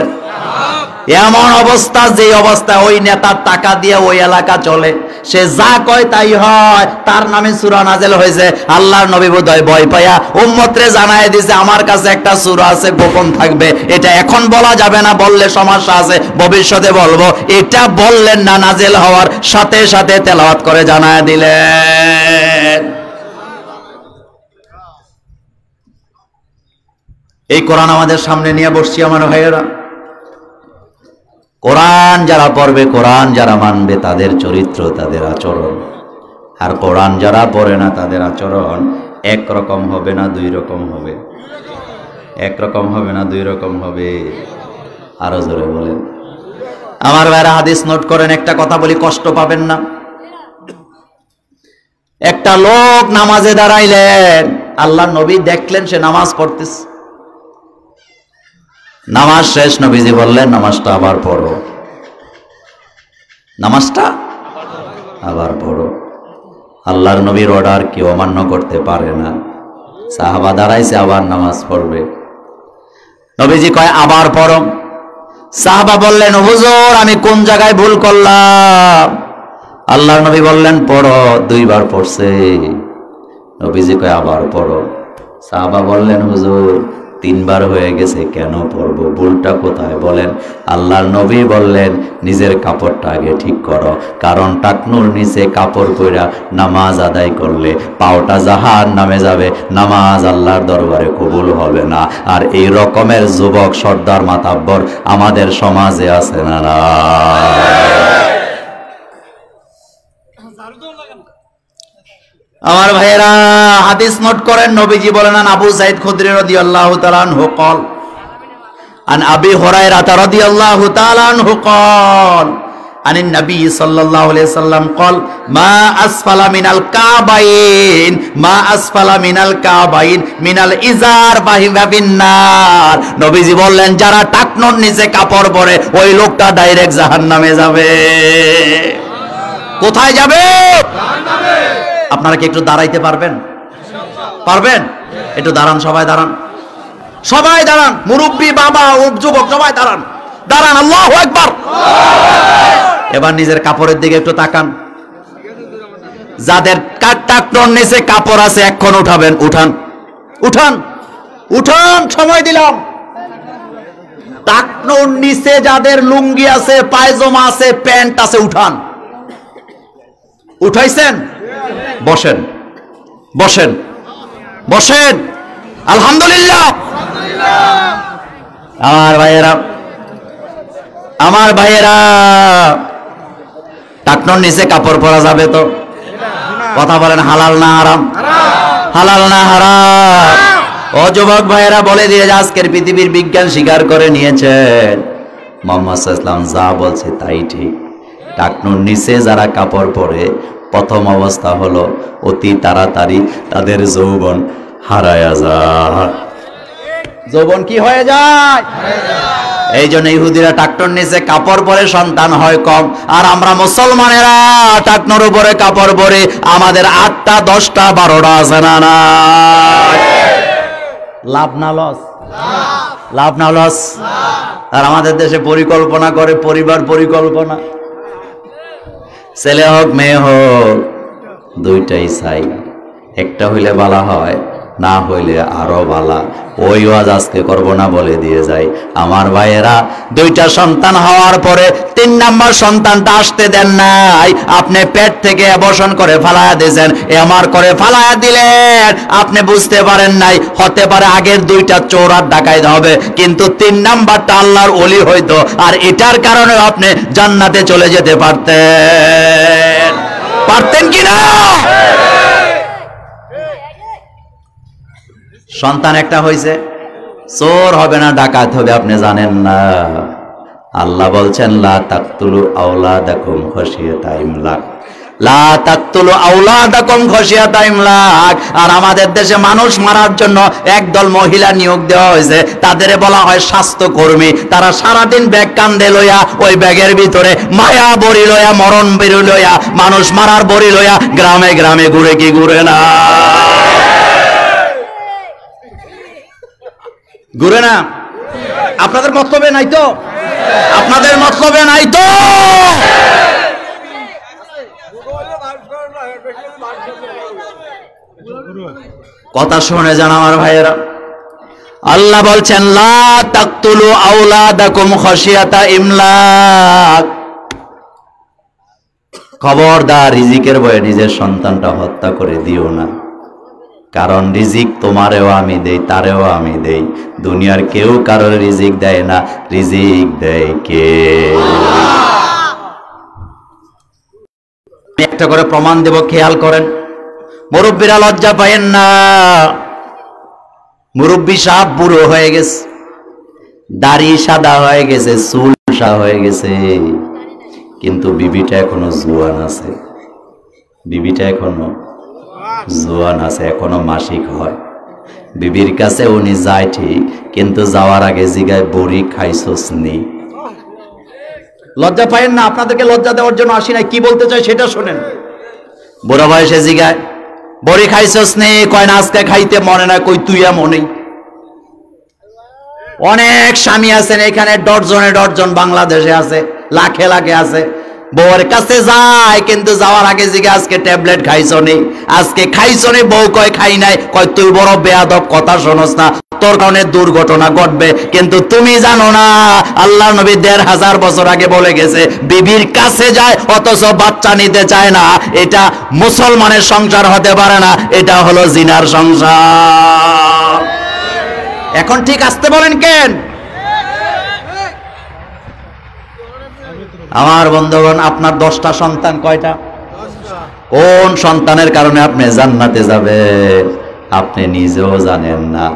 এমন অবস্থা, যে অবস্থায় ওই নেতার টাকা দিয়ে ওই এলাকা চলে, সে যা কয় তাই হয়, তার নামে সূরা নাযিল হয়েছে। আল্লাহর নবী বোধহয় ভয় পায়া উম্মতরে জানায় দিয়েছে, আমার কাছে একটা সূরা আছে, গোপন থাকবে, এটা এখন বলা যাবে না, বললে সমস্যা আছে, ভবিষ্যতে বলবো। এটা বললেন না, নাযিল হওয়ার সাথে সাথে তেলাওয়াত করে জানায় দিলেন। এই কোরআন আমাদের সামনে নিয়ে বসছি আমার ভাইয়েরা। কোরআন যারা পড়বে, কোরআন যারা মানবে, তাদের চরিত্র, তাদের আচরণ আর কোরআন যারা পড়ে না তাদের আচরণ একরকম হবে না দুই রকম হবে? একরকম হবে না দুই রকম হবে? আরো জোরে বলেন। আমার ভাইরা হাদিস নোট করেন, একটা কথা বলি, কষ্ট পাবেন না। একটা লোক নামাজে দাঁড়াইলেন, আল্লাহর নবী দেখলেন সে নামাজ পড়তেছে। নামাজ শেষ, নবীজি বললেন নামাজটা আবার পড়ো, নামাজটা আবার পড়ো। আল্লাহর নবীর অর্ডার কেউ অমান্য করতে পারে না। সাহাবা দাঁড়াইছে, আবার নামাজ পড়বে। নবীজি কয় আবার পড়ো। সাহাবা বললেন হুজুর আমি কোন জায়গায় ভুল করলাম? আল্লাহর নবী বললেন পড়ো। দুইবার পড়ছে। নবীজি কয় আবার পড়ো। সাহাবা বললেন হুজুর তিনবার হয়ে গেছে, কেন পড়বো? ভুলটা কোথায় বলেন? আল্লাহর নবী বললেন নিজের কাপড়টা আগে ঠিক করো, কারণ টাকনুর নিচে কাপড় পইরা নামাজ আদায় করলে পাওটা জাহান্নামে যাবে, নামাজ আল্লাহর দরবারে কবুল হবে না। আর এই রকমের যুবক সর্দার মাতাব্বর আমাদের সমাজে আছে না? না, আমার ভাইয়েরা হাদিস নোট করেন। নবীজি বলেন আবু সাঈদ খুদরি রাদিয়াল্লাহু তাআলা আনহু قال عن ابي هريره رضي الله تعالى عنه قال عن النبي صلى الله عليه وسلم قال ما اسفل من الكعبين ما اسفل من الكعبين من الازار فهو في النار। নবীজি বললেন যারা টাকনোর নিচে কাপড় পরে ওই লোকটা ডাইরেক্ট জাহান্নামে যাবে। কোথায় যাবে? জাহান্নামে। আপনারা কি একটু দাঁড়াইতে পারবেন? পারবেন? একটু দাঁড়ান, সবাই দাঁড়ান, সবাই দাঁড়ান, মুরব্বী বাবা ও যুবক সবাই দাঁড়ান, দাঁড়ান। আল্লাহু আকবার। এবার নিজের কাপড়ের দিকে একটু তাকান। যাদের টাকনোর নিচে কাপড় আছে এখন উঠাবেন, উঠান উঠান উঠান, সময় দিলাম। টাকনোর নিচে যাদের লুঙ্গি আছে, পায়জামা আছে, প্যান্ট আছে, উঠান। উঠাইছেন? বসেন বসেন বসেন। আলহামদুলিল্লাহ। আমার ভাইয়েরা, আমার ভাইয়েরা, টাকনোর নিচে কাপড় পরা যাবে তো? কথা বলেন, হালাল না হারাম? হালাল না হারাম? ও যুবক ভাইয়েরা বলে দিয়ে আজকের পৃথিবীর বিজ্ঞান স্বীকার করে নিয়েছেন মুহাম্মদ সাল্লাল্লাহু আলাইহি ওয়াসাল্লাম যা বলছে তাই ঠিক। টাকনোর নিচে যারা কাপড় পরে প্রথম অবস্থা হলো অতি তাড়াতাড়ি তাদের যৌবন হারায়া যায়। যৌবন কি হয়ে যায়? এই জন্য ইহুদিরা টাকনোর নিচে কাপড় পরে সন্তান হয় কম, আর আমরা মুসলমানেরা টাকনোর উপরে কাপড় পরে আমাদের 8টা 10টা 12টা আছে না? না, লাভ না লস? লাভ না লস? আর আমাদের দেশে পরিকল্পনা করে, পরিবার পরিকল্পনা, ছেলে হোক মেয়ে হোক দুইটাই চাই, একটা হইলে বালা হয়, না হইলে আরো বালা। ওই ওয়াজ আজকে করব না, বলে দিয়ে যাই। আমার ভাইয়েরা, দুইটা সন্তান হওয়ার পরে 3 নাম্বার সন্তানটা আসতে দেন নাই, আপনি পেট থেকে অ্যাবর্শন করে ফালায়া দিয়েছেন, এমআর করে ফালায়া দিলেন, আপনি বুঝতে পারেন নাই। হতে পারে আগের দুইটা চোর আর ডাকাইত হবে, কিন্তু 3 নাম্বারটা আল্লাহর ওলি হইতো, আর এটার কারণে আপনি জান্নাতে চলে যেতে পারতেন। পারতেন কিনা? সন্তান একটা হয়েছে, চোর হবে না, ডাকাত হবে, আপনি জানেন না। আল্লাহ বলছেন লা তাকতুলু আওলাদাকুম খাশিয়াতা ইমলাক, লা তাকতুলু আওলাদাকুম খাশিয়াতা ইমলাক। আর আমাদের দেশে মানুষ মারার জন্য একদল মহিলা নিয়োগ দেওয়া হয়েছে, তাদের বলা হয় স্বাস্থ্যকর্মী। তারা সারাদিন ব্যাগ কান্দে লইয়া, ওই ব্যাগের ভিতরে মায়া বড়ি লইয়া, মরণ বেরু লইয়া, মানুষ মারার বড়ি লইয়া গ্রামে গ্রামে ঘুরে কি ঘুরে না? ঘুরে না? আপনাদের মতলবে নাই তো? আপনাদের মতলবে নাই তো? কথা শুনে যান আমার ভাইয়েরা, আল্লাহ বলছেন লা তাকতুলু আওলাদাকুম খাশিয়াতা ইমলাক। খবরদার রিজিকের ভয়ে নিজের সন্তানটা হত্যা করে দিও না, কারণ রিজিক তোমারেও আমি দেই, তারেও আমি দেই। দুনিয়ার কেউ কারোর রিজিক দেয় না, রিজিক দেয় কে? একটা করে প্রমাণ দেব, খেয়াল করেন। মুরব্বীরা লজ্জা পায়েন না, মুরব্বী সাহেব বুড়ো হয়ে গেছে, দাড়ি সাদা হয়ে গেছে, চুল সাদা হয়ে গেছে, কিন্তু বিবিটা এখনো জোয়ান আছে, বিবিটা এখনো জোয়ান আছে, এখনো মাসিক হয়। বিবির কাছে উনি যায় ঠিক, কিন্তু যাওয়ার আগে জিগায় বড়ি খাইছস নি? লজ্জা পায়েন না, আপনাদেরকে লজ্জা দেওয়ার জন্য আসি নাই, কি বলতে চাই সেটা শোনেন। বুড়ো বয়সে জিগায় বড়ি খাইছস নি? কয় না আজকে খাইতে মনে না। কই তুই এমনই? অনেক স্বামী আছেন এখানে, ডর্জনে ডর্জন বাংলাদেশে আছে, লাখে লাখে আছে। বউয়ের কাছে যায়, কিন্তু যাওয়ার আগে জিগে আজকে ট্যাবলেট খাইছ নি? আজকে খাইছ নি? বউ কয় খাই নাই। কয় তুই বড় বেয়াদব, কথা শোনস না, তোর কারণে দুর্ঘটনা ঘটবে। কিন্তু তুমি জানো না, আল্লাহ নবী ১৫০০ বছর আগে বলে গেছে, বিবির কাছে যায় অথচ বাচ্চা নিতে চায় না, এটা মুসলমানের সংসার হতে পারে না, এটা হলো জিনার সংসার। এখন ঠিক আসতে বলেন কেন? আমার বন্ধুগণ, আপনার 10টা সন্তান, কয়টা? কোন সন্তানের কারণে আপনি জান্নাতে যাবেন আপনি নিজেও জানেন না।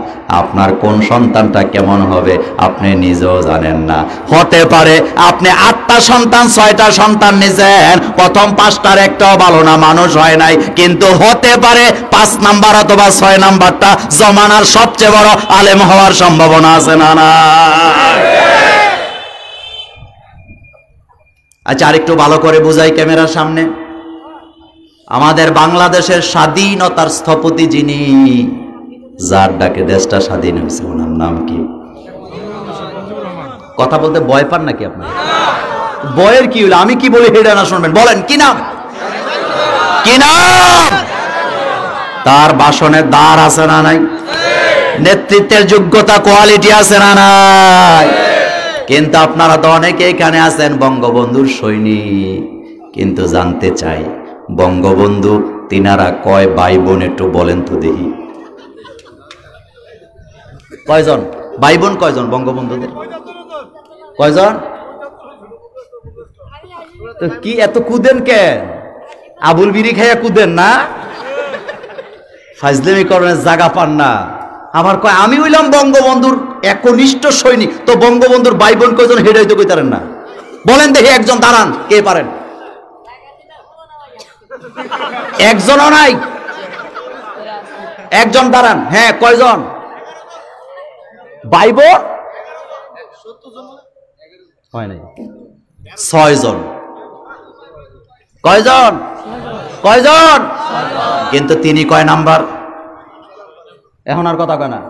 আপনার কোন সন্তানটা কেমন হবে আপনি নিজেও জানেন না। হতে পারে আপনি 8টা সন্তান 6টা সন্তান নিয়েছেন, প্রথম 5টার একটাও ভালো না, মানুষ হয় নাই, কিন্তু হতে পারে 5 নাম্বার অথবা 6 নাম্বারটা জমানার সবচেয়ে বড় আলেম হওয়ার সম্ভাবনা আছে না? না। আচ্ছা, আরেকটু ভালো করে বুঝাই ক্যামেরার সামনে। আমাদের বাংলাদেশের স্বাধীনতার স্থপতি যিনি, যার ডাকে দেশটা স্বাধীন হয়েছে, ওনার নাম কি? কথা বলতে ভয় পান নাকি আপনার? বয়ের কি হলো? আমি কি বলি হেডা না শুনবেন? বলেন কি নাম? কি নাম? তার বাসনের দ্বার আছে না নাই? নেতৃত্বের যোগ্যতা, কোয়ালিটি আছে না নাই? কিন্তু আপনারা তো অনেকে এখানে আছেন বঙ্গবন্ধুর সৈনিক, কিন্তু জানতে চাই বঙ্গবন্ধু তিনারা কয় ভাই বোন একটু বলেন তো দেখি। কয়জন ভাই বোন? কয়জন বঙ্গবন্ধুদের? কয়জন? তো কি এত কুদেন কেন? আবুল বিড়ি খাইয়া কুদেন না? ফাজলামি করার জায়গা পান না। আমার কয় আমি হইলাম বঙ্গবন্ধুর একনিষ্ঠ সৈনিক, তো বঙ্গবন্ধুর ভাই বোন কয়জন হেডে হইতে কইতারেন না? বলেন দেখি, একজন দাঁড়ান, কে পারেন? একজনও নাই? একজন দাঁড়ান। হ্যাঁ, কয়জন ভাই বোন? হয় নাই? 6 জন। কয়জন? কয়জন? কিন্তু তিনি কয় নাম্বার? এখন আর কথা কয় না,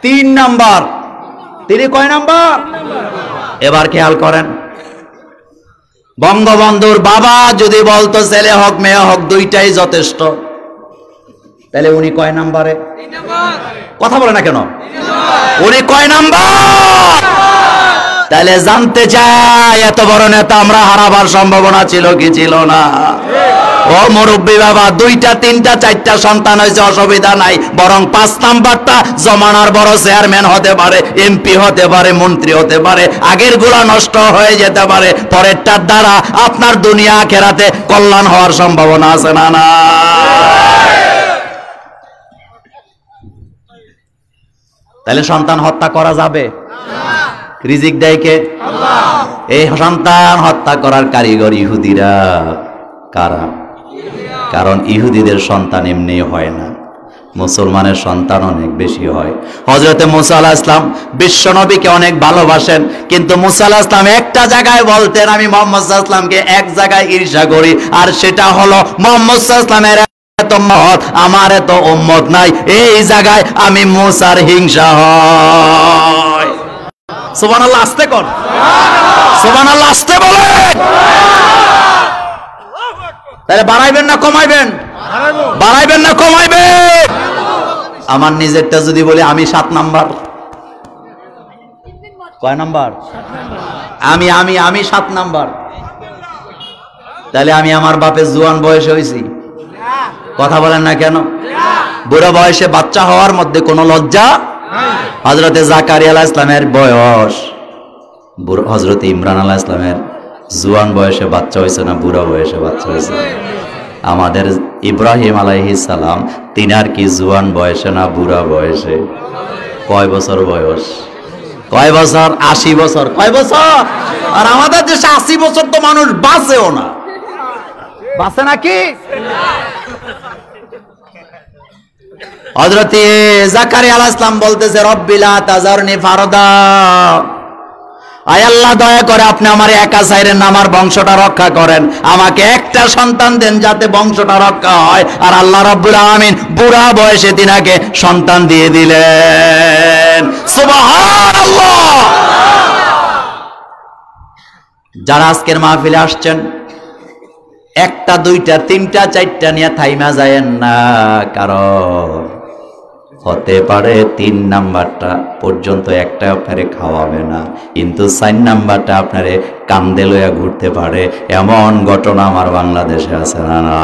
3 নাম্বার। তিনি কয় নাম্বার? এবার খেয়াল করেন, বঙ্গবন্ধুর বাবা যদি বলতো ছেলে হোক মেয়ে হোক দুইটাই যথেষ্ট, তাহলে উনি কয় নাম্বারে? কথা বলে না কেন? উনি কয় নাম্বার? তাহলে জানতে চাই, এত বড় নেতা আমরা হারাবার সম্ভাবনা ছিল কি ছিল না? ও মুরব্বী বাবা, 2টা 3টা 4টা সন্তান হয়েছে, অসুবিধা নাই, বরং 5 নাম্বারটা জমানার বড় চেয়ারম্যান হতে পারে, এমপি হতে পারে, মন্ত্রী হতে পারে, আগের গুলা নষ্ট হয়ে যেতে পারে, পরেরটার দ্বারা আপনার দুনিয়া আখেরাতে কল্যাণ হওয়ার সম্ভাবনা আছে না? না। তাহলে সন্তান হত্যা করা যাবে? রিজিক দেয় কে? আল্লাহ। এই সন্তান হত্যা করার কারিগর ইহুদিরা। কারা? কারণ ইহুদিদের সন্তান এমনি হয় না, মুসলমানের সন্তান অনেক বেশি হয়। হযরতে মুসা আলাইহিস সালাম বিশ্ব নবীকে অনেক ভালোবাসেন, কিন্তু মুসা আলাইহিস সালাম একটা জায়গায় বলতেন, আমি মুহাম্মদ সাল্লাল্লাহু আলাইহি ওয়াসাল্লামকে এক জায়গায় ঈর্ষা করি, আর সেটা হলো মুহাম্মদ সাল্লাল্লাহু আলাইহি ওয়াসাল্লামের এত মহৎ, আমার এত উম্মত নাই, এই জায়গায় আমি মুসার হিংসা হয়। সুবহানাল্লাহ, আস্তে কর সুবহানাল্লাহ, আস্তে বলে। তাহলে বাড়াইবেন না কমাইবেন? বাড়াইবেন না কমাইবেন? আমার নিজেরটা যদি বলি, আমি 7 নাম্বার। কয় নাম্বার? আমি আমি আমি 7 নাম্বার। তাহলে আমি আমার বাপের জোয়ান বয়সে হয়েছি? কথা বলেন না কেন? বুড়ো বয়সে বাচ্চা হওয়ার মধ্যে কোনো লজ্জা? হযরতে জাকারিয়া আলাইহিস সালামের বয়স, হযরতে ইমরান আলাইহিস সালামের জুয়ান বয়সে বাচ্চা হয়েছে না বুড়া বয়সে বাচ্চা হয়েছে? আমাদের ইব্রাহিম আলাইহিস সালাম তিনার কি জুয়ান বয়সে না বুড়া বয়সে? কয় বছর বয়স? কয় বছর? 80 বছর। কয় বছর? আর আমাদের দেশে 80 বছর তো মানুষ বাঁচেও না। বাঁচে নাকি? হযরত জাকারিয়া আলাইহিস সালাম বলতেছে রব্বি লা তাজারনি ফারদা, আয় আল্লাহ দয়া করে আপনি আমার একা ছাইরেন না, আমার বংশটা রক্ষা করেন, আমাকে একটা সন্তান দেন যাতে বংশটা রক্ষা হয়। আর আল্লাহ রাব্বুল আলামিন বুড়া বয়সে তিনাকে সন্তান দিয়ে দিলেন। সুবহানাল্লাহ। যারা আজকের মাহফিলে আসছেন একটা দুইটা তিনটা চারটা নিয়ে থাইমা যায়েন না, কারণ হতে পারে 3 নাম্বারটা পর্যন্ত একটা আপনারে খাওয়াবে না, কিন্তু 4 নাম্বারটা আপনারে কান্দে লইয়া ঘুরতে পারে। এমন ঘটনা আমার বাংলাদেশে আছে না? না,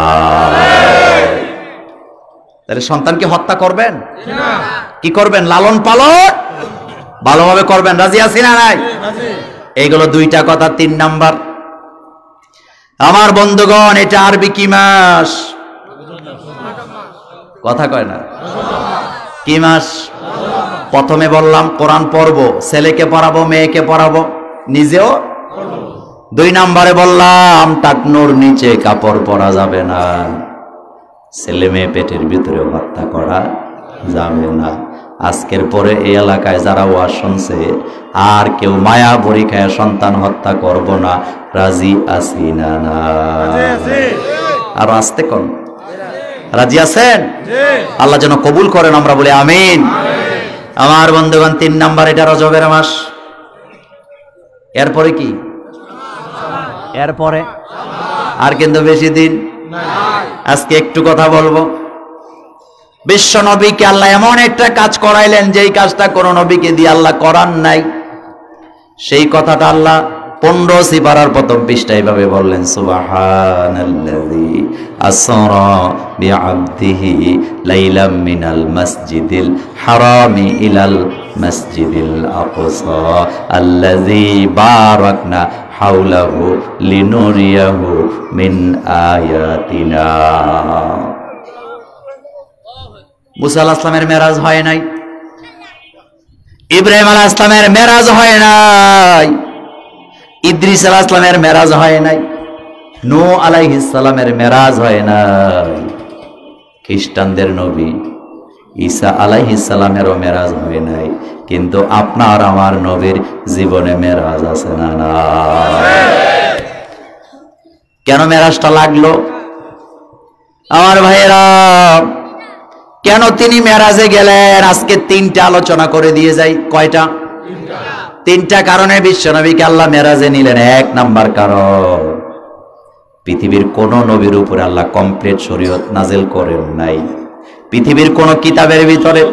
তাহলে সন্তানকে হত্যা করবেন না, কি করবেন? লালন পালন ভালোভাবে করবেন। রাজি আছি না নাই? এইগুলো দুইটা কথা। 3 নাম্বার, আমার বন্ধুগণ, এটা আরবি কি মাস? কথা কয় না। কি মাস? প্রথমে বললাম কোরআন পড়বো, ছেলেকে পড়াবো, মেয়েকে পড়াবো, নিজেও। 2 নাম্বারে বললাম টাকনুর নিচে কাপড় পরা যাবে না, ছেলে মেয়ে পেটের ভিতরে হত্যা করা যাবে না। আজকের পরে এই এলাকায় যারা ওয়াজ শুনছে আর কেউ মায়া পরীক্ষায় সন্তান হত্যা করব না। রাজি আছি না? না, আর আসতে কোন রাজি আছেন? আল্লাহ যেন কবুল করেন, আমরা বলি আমিন। আমার বন্ধুগণ, 3 নাম্বার, এটা রজবের মাস। এরপরে কি? এরপরে আর কিন্তু বেশি দিন। আজকে একটু কথা বলবো। বিশ্ব নবীকে আল্লাহ এমন একটা কাজ করাইলেন যেই কাজটা কোন নবীকে দিয়ে আল্লাহ করান নাই। সেই কথাটা আল্লাহ 15 সিপারার প্রথম পৃষ্ঠায় এভাবে বললেন, সুবহানাল্লাযী আসরা বিআবদিহি লাইলাম মিনাল মাসজিদিল হারামি ইলাল মাসজিদিল আকসা আল্লাযী বারাকনা হাওলাহু লিনুরিয়াহু মিন আয়াতিনা। মুসা আলাইহিস সালামের মেরাজ হয় নাই, ইব্রাহিম আলাইহিস সালামের মেরাজ হয় নাই, ইদ্রিস আলাইহিস সালামের মেরাজ হয় নাই, নূহ আলাইহিস সালামের মেরাজ হয় নাই, খ্রিস্টানদের নবী ঈসা আলাইহিস সালামেরও মেরাজ হয় নাই। কিন্তু আপনার আমার নবীর জীবনে মেরাজ আছে না? না। কেন মেরাজটা লাগলো আমার ভাইয়েরা? কেন তিনি মেরাজে গেলেন? আজকে 3টা আলোচনা করে দিয়ে যাই। কয়টা? 3টা কারণে বিশ্বনবীকে আল্লাহ মেরাজে নিলেন। 1 নাম্বার কারণ, পৃথিবীর কোন নবীর উপরে আল্লাহ কমপ্লিট শরীয়ত নাজিল করেন নাই। পৃথিবীর কোন কিতাবের ভিতরে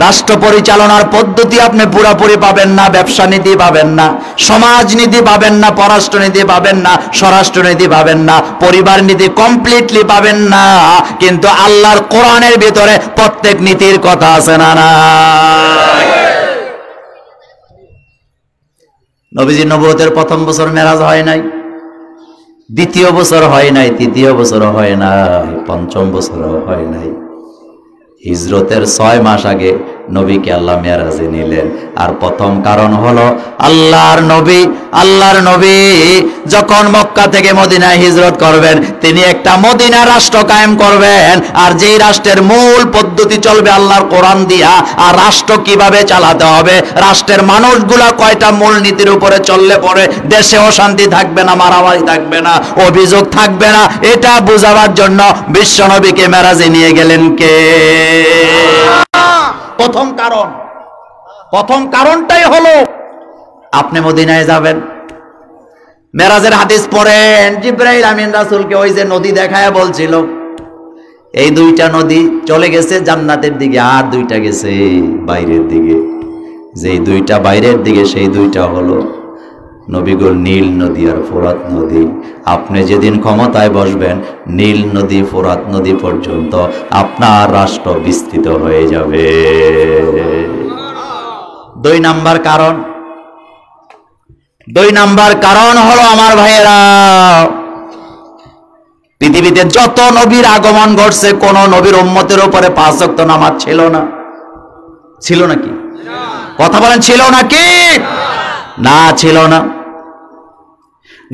রাষ্ট্র পরিচালনার পদ্ধতি আপনি পুরোপুরি পাবেন না, ব্যবসা নীতি পাবেন না, সমাজ নীতি পাবেন না, পররাষ্ট্র নীতি পাবেন না, স্বরাষ্ট্র নীতি পাবেন না, পরিবার নীতি কমপ্লিটলি পাবেন না। কিন্তু আল্লাহর কোরআনের ভিতরে প্রত্যেক নীতির কথা আছে না? না। নবীজি নবুয়তের প্রথম বছর মেরাজ হয় নাই, দ্বিতীয় বছর হয় নাই, তৃতীয় বছর হয় নাই, পঞ্চম বছরও হয় নাই। হিজরতের 6 মাস আগে নবীকে আল্লাহ মেরাজে নিলেন। আর প্রথম কারণ হলো আল্লাহর নবী যখন মক্কা থেকে মদিনায় হিজরত করবেন, তিনি একটা মদিনা রাষ্ট্র কায়েম করবেন। আর যেই রাষ্ট্রের মূল পদ্ধতি চলবে আল্লাহর কোরআন দিয়া। আর রাষ্ট্র কিভাবে চালাতে হবে, রাষ্ট্রের মানুষগুলা কয়টা মূল নীতির উপরে চললে পরে দেশেও শান্তি থাকবে না, মারামারি থাকবে না, অভিযোগ থাকবে না, এটা বোঝাবার জন্য বিশ্বনবীকে মেরাজে নিয়ে গেলেন কে? প্রথম কারণটাই হলো আপনি মদিনায় যাবেন, মেরাজের হাদিস পড়েন, জিবরাইল আমিন রাসূলকে ওই যে নদী দেখায় বলছিল, এই 2টা নদী চলে গেছে জান্নাতের দিকে, আর 2টা গেছে বাইরের দিকে। যেই 2টা বাইরের দিকে, সেই 2টা হলো নবীগুল নীল নদী আর ফোরাত নদী। আপনি যেদিন ক্ষমতায় বসবেন, নীল নদী ফোরাত নদী পর্যন্ত আপনার রাষ্ট্র বিস্তৃত হয়ে যাবে। 2 নাম্বার কারণ, দুই নাম্বার কারণ হলো আমার ভাইয়েরা, পৃথিবীতে যত নবীর আগমন ঘটছে কোন নবীর উম্মতের উপরে 5 ওয়াক্ত নামাজ ছিল না। ছিল নাকি? কথা বলেন, ছিল নাকি? না, ছিল না।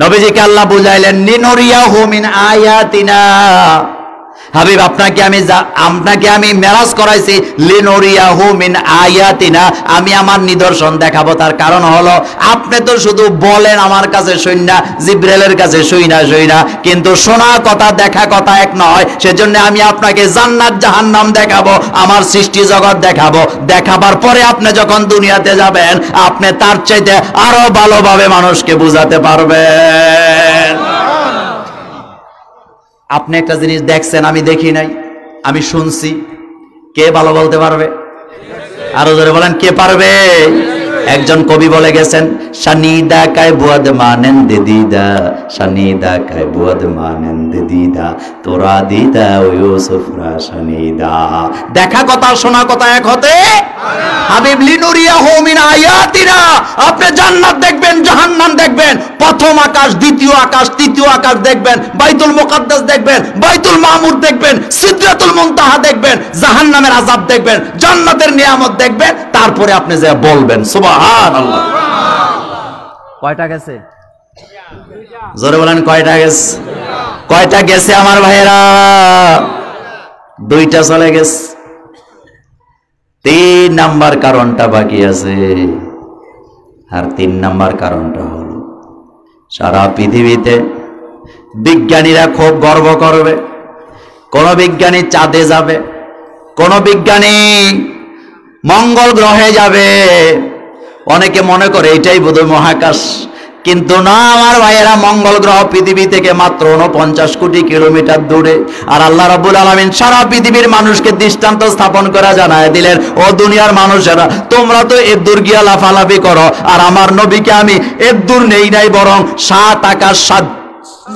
নবীজিকে আল্লাহ বুঝাইলেন, লিনুরিয়াহু মিন আয়াতিনা। হাবিব, আপনাকে আমি মেরাজ করাইছি, লিনুরিয়াহু মিন আয়াতিনা, আমি আমার নিদর্শন দেখাবো। তার কারণ হলো আপনি তো শুধু বলেন আমার কাছে শুই না, জিব্রাইলের কাছে শুই না, কিন্তু শোনা কথা দেখা কথা এক নয়। সেজন্য আমি আপনাকে জান্নাত জাহান্নাম দেখাবো, আমার সৃষ্টি জগৎ দেখাবো। দেখাবার পরে আপনি যখন দুনিয়াতে যাবেন, আপনি তার চাইতে আরো ভালোভাবে মানুষকে বুঝাতে পারবেন। আপনি একটা জিনিস দেখছেন, আমি দেখি নাই, আমি শুনছি, কে ভালো বলতে পারবে? আরো জোরে বলেন, কে পারবে? একজন কবি বলে গেছেন, শানিদা কায় বুয়াদ মানেন দিদা, শানিদা কায় বুয়াদ মানেন দিদা, তোরা দিদা ও ইউসুফরা শানিদা। দেখা কথা শোনা কথা এক হতে হাবিব, লিনুরিয়াহু মিন আয়াতিনা। আপনি জান্নাত দেখবেন, জাহান্নাম দেখবেন, প্রথম আকাশ, দ্বিতীয় আকাশ, তৃতীয় আকাশ দেখবেন, বাইতুল মুকাদ্দাস দেখবেন, বাইতুল মামুর দেখবেন, সিদরাতুল মুনতাহা দেখবেন, জাহান্নামের আযাব দেখবেন, জান্নাতের নিয়ামত দেখবেন। তারপরে আপনি যা বলবেন সুবহানাল্লাহ। কয়টা গেছে? জোরে বলেন, কয়টা গেছে? কয়টা গেছে আমার ভাইয়েরা? 2টা চলে গেছে। 3 নাম্বার কারণটা বাকি আছে। আর 3 নাম্বার কারণটা হলো, সারা পৃথিবীতে বিজ্ঞানীরা খুব গর্ব করবে। কোন বিজ্ঞানী চাঁদে যাবে, কোন বিজ্ঞানী মঙ্গল গ্রহে যাবে। অনেকে মনে করে এটাই বোধহয় মহাকাশ, কিন্তু না আমার ভাইয়েরা, মঙ্গল গ্রহ পৃথিবী থেকে মাত্র 49 কোটি কিলোমিটার দূরে। আর আল্লাহ রাব্বুল আলামিন সারা পৃথিবীর মানুষকে দৃষ্টান্ত স্থাপন করে জানায় দিলেন, ও দুনিয়ার মানুষেরা, তোমরা তো এর দূর গিয়া লাফালাফি করো, আর আমার নবীকে আমি এর দূর নেই নাই, বরং 7 আকাশ 7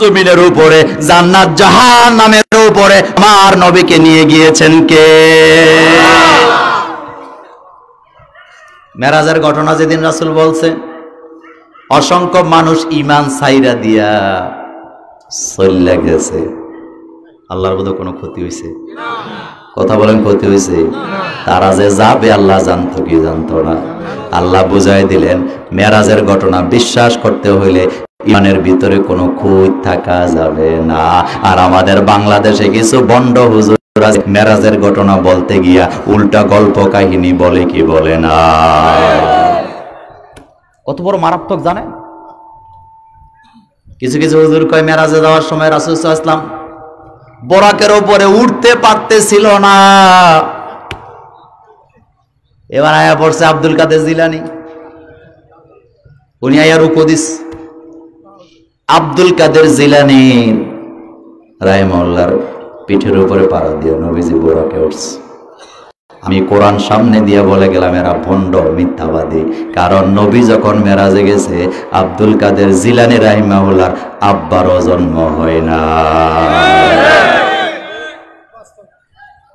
জমিনের উপরে, জান্নাত জাহান্নামের উপরে আমার নবীকে নিয়ে গিয়েছেন কে? মেরাজের ঘটনা যেদিন রাসূল বলছে, অসংখ্য মানুষ ঈমান ছাইরা দিয়া চলে গেছে। আল্লাহর বোধ কোনো ক্ষতি হয়েছে? কথা বলেন, ক্ষতি হয়েছে? তারা যে যাবে আল্লাহ জানতো কি জানতো না? আল্লাহ বুঝাই দিলেন, মেরাজের ঘটনা বিশ্বাস করতে হইলে ঈমানের ভিতরে কোনো খুঁত থাকা যাবে না। আর আমাদের বাংলাদেশে কিছু বন্ড হুজুর মেরাজের ঘটনা বলতে গিয়া উল্টা গল্প কাহিনী বলে, কি বলে না? কত বড় মারাত্মক জানেন? কিছু কিছু হুজুর কয়, মেরাজে যাওয়ার সময় রাসূল সাল্লাল্লাহু আলাইহি ওয়াসাল্লাম বোরাকের উপরে উঠতে পারতেছিল না। এবার আয়া পড়ছে আব্দুল কাদের জিলানী, উনি আয়া রুকু দিস। আব্দুল কাদের জিলানী রাহিমাহুল্লাহর পিঠের উপরে পাড়া দিয়ে নবীজি বোরাকে উঠছে। আমি কোরআন সামনে দিয়ে বলে গেলাম, এরা ভণ্ড মিথ্যাবাদী। কারণ নবী যখন মেরাজে গেছে, আব্দুল কাদের জিলানী রাহিমাহুল্লাহর আব্বারও জন্ম হয় না।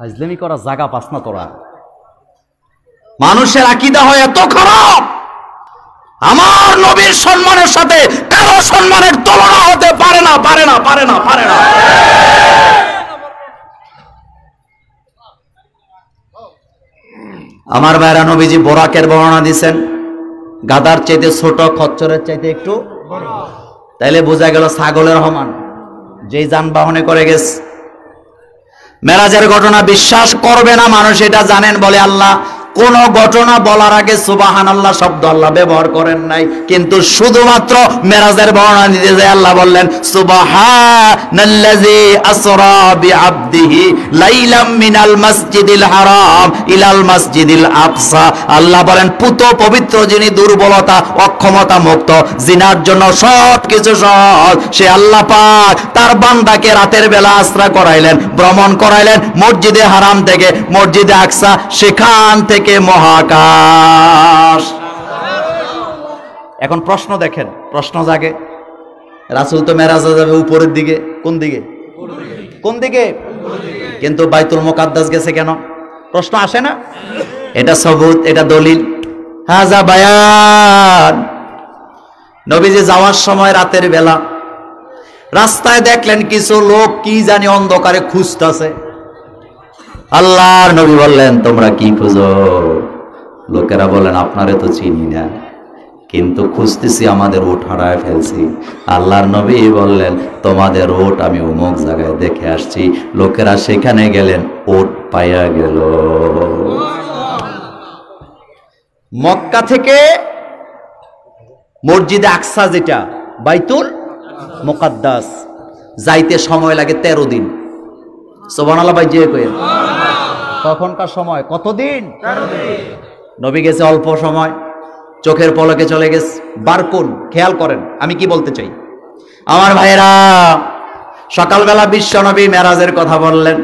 ইসলামি করা জায়গা পাস না তোরা। মানুষের আকীদা হয় এত খারাপ, আমার নবীর সম্মানের সাথে কারো সম্মানের তুলনা হতে পারে না, পারে না, পারে না, পারে না। আমার ভাইরা, নবীজি বোরাকের বর্ণনা দিচ্ছেন, গাধার চাইতে ছোট, খচ্চরের চাইতে একটু বড়। তাইলে বোঝা গেল ছাগলের সমান, যেই যানবাহনে করে গেছে। মেরাজের ঘটনা বিশ্বাস করবে না মানুষ, এটা জানেন বলে আল্লাহ কোন ঘটনা বলার আগে সুবহানাল্লাহ শব্দ আল্লাহ ব্যবহার করেন নাই, কিন্তু শুধুমাত্র মেরাজের বর্ণনা দিতে যায় আল্লাহ বললেন, সুবহানাল্লাযী আসরা বিআবদিহি লাইলাম মিনাল মাসজিদিল হারাম ইলাল মাসজিদিল আকসা। আল্লাহ বলেন, পুত পবিত্র যিনি, দুর্বলতা অক্ষমতা মুক্ত, জিনার জন্য সবকিছু সহজ, সে আল্লাহ পাক তার বান্দাকে রাতের বেলা আশ্রা করাইলেন, ভ্রমণ করাইলেন মসজিদে হারাম থেকে মসজিদে আকসা, সেখান থেকে মহাকাশ। এখন প্রশ্ন দেখেন, প্রশ্ন জাগে, রাসূল তো মেরাজে যাবে উপরের দিকে, কোন দিকে? কোন দিকে? কিন্তু বাইতুল মুকাদ্দাস গেছে কেন? প্রশ্ন আসে না? এটা সবুত, এটা দলিল, হাজা বায়ান। নবীজি যাওয়ার সময় রাতের বেলা রাস্তায় দেখলেন কিছু লোক কি জানি অন্ধকারে খুঁজতেছে। আল্লাহর নবী বললেন, তোমরা কি খুঁজো? লোকেরা বলেন, আপনারে তো চিনি না, কিন্তু খুঁজতেছি, আমাদের উট হারায় ফেলছি। আল্লাহর নবী বললেন, তোমাদের উট আমি অমুক জায়গায় দেখে আসছি। লোকেরা সেখানে গেলেন, উট পাইয়া গেল। মক্কা থেকে মসজিদে আকসা, যেটা বাইতুল মুকাদ্দাস, যাইতে সময় লাগে 13 দিন। সুবহানাল্লাহ ভাই, যে কইেন তখনকার সময় কতদিন? 13 দিন। নবী গেছে অল্প সময়, চোখের পলকে চলে গেছে। বারকুন, খেয়াল করেন আমি কি বলতে চাই। আমার ভাইয়েরা, সকালবেলা বিশ্ব নবী মেরাজের কথা বললেন।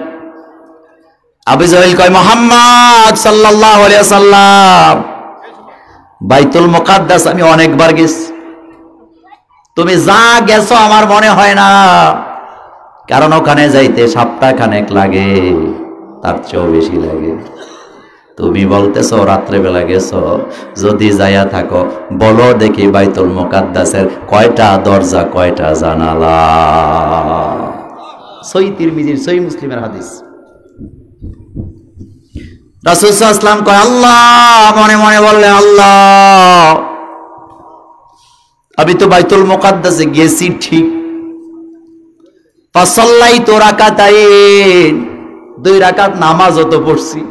আবু জাহেল কয়, মুহাম্মদ সাল্লাল্লাহু আলাইহি ওয়াসাল্লাম, বাইতুল মুকাদ্দাস আমি অনেকবার গেছি, তুমি যা গেছো আমার মনে হয় না, কারণ ওখানে যাইতে সপ্তাহখানেক লাগে, তার চেয়েও বেশি লাগে। তুমি বলতেছো রাত্রেবেলা গেছো, যদি যাইয়া থাকো বলো দেখি বাইতুল মুকাদ্দাসের কয়টা দরজা, কয়টা জানালা? সহিহ তিরমিজির, সহিহ মুসলিমের হাদিস। রাসূল সাল্লাল্লাহু আলাইহি ওয়াসাল্লাম কয়, আল্লাহ, মনে মনে বললেন, আল্লাহ, আমি তো বাইতুল মুকাদ্দাসে গেছি ঠিক, ফাসাল্লাইতু রাকাতাইন, 2 রাকাত নামাজও তো পড়ছি,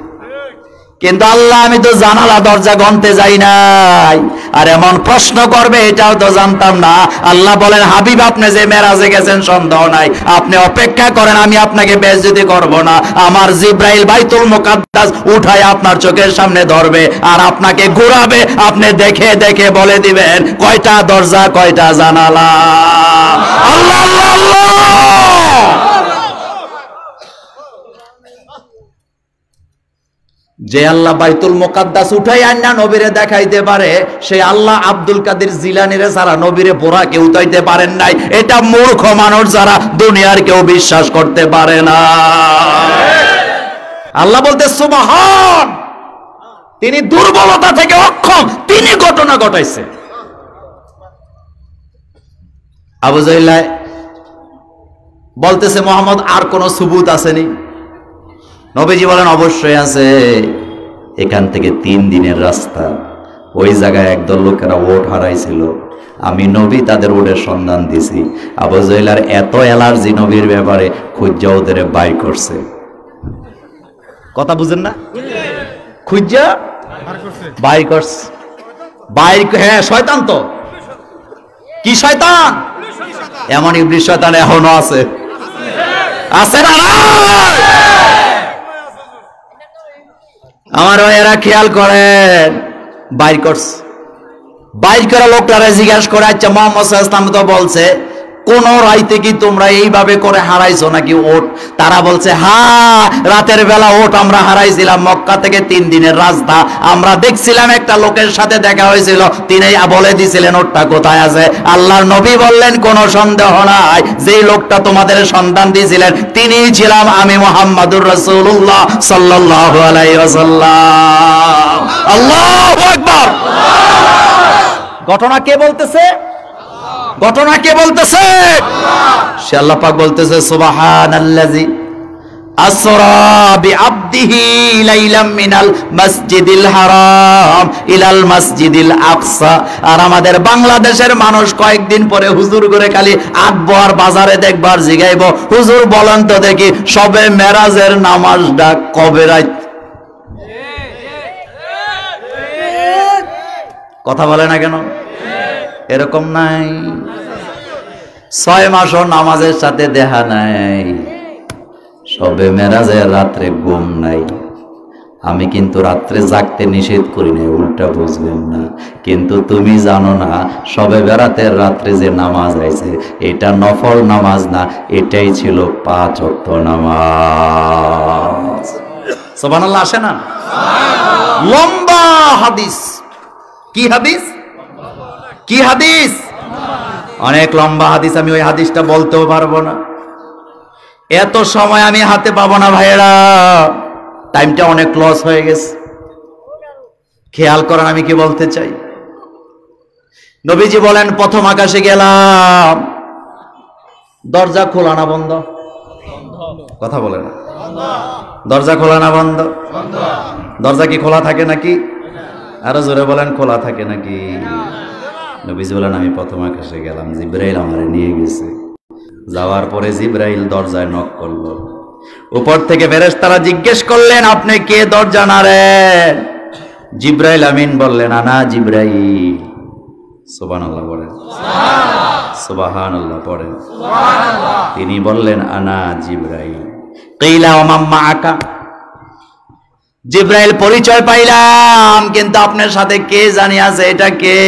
কিন্তু আল্লাহ আমি তো জানালা দরজা গনতে যাই নাই। আর এমন প্রশ্ন করবে এটাও তো জানতাম না। আল্লাহ বলেন, হাবিব, আপনি যে মেরাজে গেছেন সন্দেহ নাই, আপনি অপেক্ষা করেন, আমি আপনাকে বেইজ্জতি করব না। আমার জিব্রাইল বাইতুল মুকাদ্দাস উঠায় আপনার চোখের সামনে ধরবে আর আপনাকে ঘোরাবে, আপনি দেখে দেখে বলে দিবেন কয়টা দরজা, কয়টা জানালা। আল্লাহ আল্লাহ আল্লাহ। যে আল্লাহ বাইতুল মুকাদ্দাস উঠাই আন্না নবীরে দেখাইতে পারে, সেই আল্লাহ আব্দুল কাদের জিলানীরে সারা নবীরে বোরাকে উঠাইতে পারেন নাই। এটা মূর্খ মানুষ যারা দুনিয়ার কেউ বিশ্বাস করতে পারে না। আল্লাহ বলতে সুবহান, তিনি দুর্বলতা থেকে অক্ষম, তিনি ঘটনা ঘটাইছে। আবু জাহেল বলতেছে, মুহাম্মদ আর কোন সুবুত আসেনি? নবীজি বলেন, অবশ্যই আছে। এখান থেকে 3 দিনের রাস্তা, ওই জায়গায় একদল লোকেরা ওট হারাইছিল, আমি নবী তাদের ওটের সন্ধান দিছি। আবু জাহেলের এত অ্যালার্জি নবীর ব্যাপারে, খুঁজা ওদের বাই করছে। কথা বুঝেন না? খুঁজা বাই করছে, বাই। হ্যাঁ, শয়তান তো। কি শয়তান? এমন ইবলিস শয়তান এখনো আছে, আছে না? আমার এরা খেয়াল করেন, বাইর করছে। বাইর করা লোকটারা জিজ্ঞাসা করে, আচ্ছা মুহাম্মদ সাল্লাল্লাহু আলাইহি ওয়াসাল্লাম তো বলছে কোন রাইতে কি তোমরা এইভাবে করে হারাইছো নাকি ওট? তারা বলছে, হ্যাঁ, রাতের বেলা ওট আমরা হারাইছিলাম। মক্কা থেকে 3 দিনের রাস্তা, আমরা দেখছিলাম একটা লোকের সাথে দেখা হয়েছিল, তিনি বলে দিয়েছিলেন ওটটা কোথায় আছে। আল্লাহর নবী বললেন, কোনো সন্দেহ নাই, যেই লোকটা তোমাদের সন্ধান দিয়েছিলেন তিনিই ছিলাম আমি, মুহাম্মাদুর রাসূলুল্লাহ সাল্লাল্লাহু আলাইহি ওয়াসাল্লাম। আল্লাহু আকবার। ঘটনা কে বলতেছে? ঘটনা কে বলতেছে? সে আল্লাহ পাক বলতেছে, সুবহানাল্লাযী আসরা বিআবদিহি লাইলাম মিনাল মাসজিদিল হারাম ইলাল মাসজিদিল আকসা। আর আমাদের বাংলাদেশের মানুষ কয়েকদিন পরে হুজুর করে খালি আসবো আর বাজারে দেখবার জিগাইবো, হুজুর বলেন তো দেখি সবে মেরাজের নামাজটা কবে রাত? কথা বলে না কেন? এরকম নাই, 6 মাসও নামাজের সাথে দেখা নাই, সবে মেরাজের রাত্রে ঘুম নাই। আমি কিন্তু রাত্রে জাগতে নিষেধ করি না, উল্টা বুঝবেন না। কিন্তু তুমি জানো না, সবে বেরাতের রাত্রে যে নামাজ আইছে এটা নফল নামাজ না, এটাই ছিল 5 ওয়াক্ত নামাজ। সুবহানাল্লাহ আসে না? লম্বা হাদিস। কি হাদিস? কি হাদিস? অনেক লম্বা হাদিস, আমি ওই হাদিসটা বলতেও পারবো না, এত সময় আমি হাতে পাবো না ভাইয়েরা, টাইমটা অনেক লস হয়ে গেছে। খেয়াল করেন আমি কি বলতে চাই। নবীজি বলেন প্রথম আকাশে গেলাম, দরজা খোলা না বন্ধ? কথা বলে না। দরজা খোলা না বন্ধ? দরজা কি খোলা থাকে নাকি? আরো জোরে বলেন, খোলা থাকে নাকি? নবীজি বলেন আমি প্রথম আকাশে গেলাম, জিব্রাইল আমারে নিয়ে গেছে। যাওয়ার পরে জিব্রাইল দরজায় নক করলো। উপর থেকে ফেরেশতারা জিজ্ঞেস করলেন আপনি কে দরজা নাড়েন? জিব্রাইল আমিন বললেন আনা জিব্রাইল। সুবহানাল্লাহ বলেন, সুবহানাল্লাহ পড়েন। তিনি বললেন আনা জিব্রাইল। কিলা ওয়া মান মাআকা, জিব্রাইল পরিচয় পাইলাম কিন্তু আপনার সাথে কে জানি আছে, এটা কে?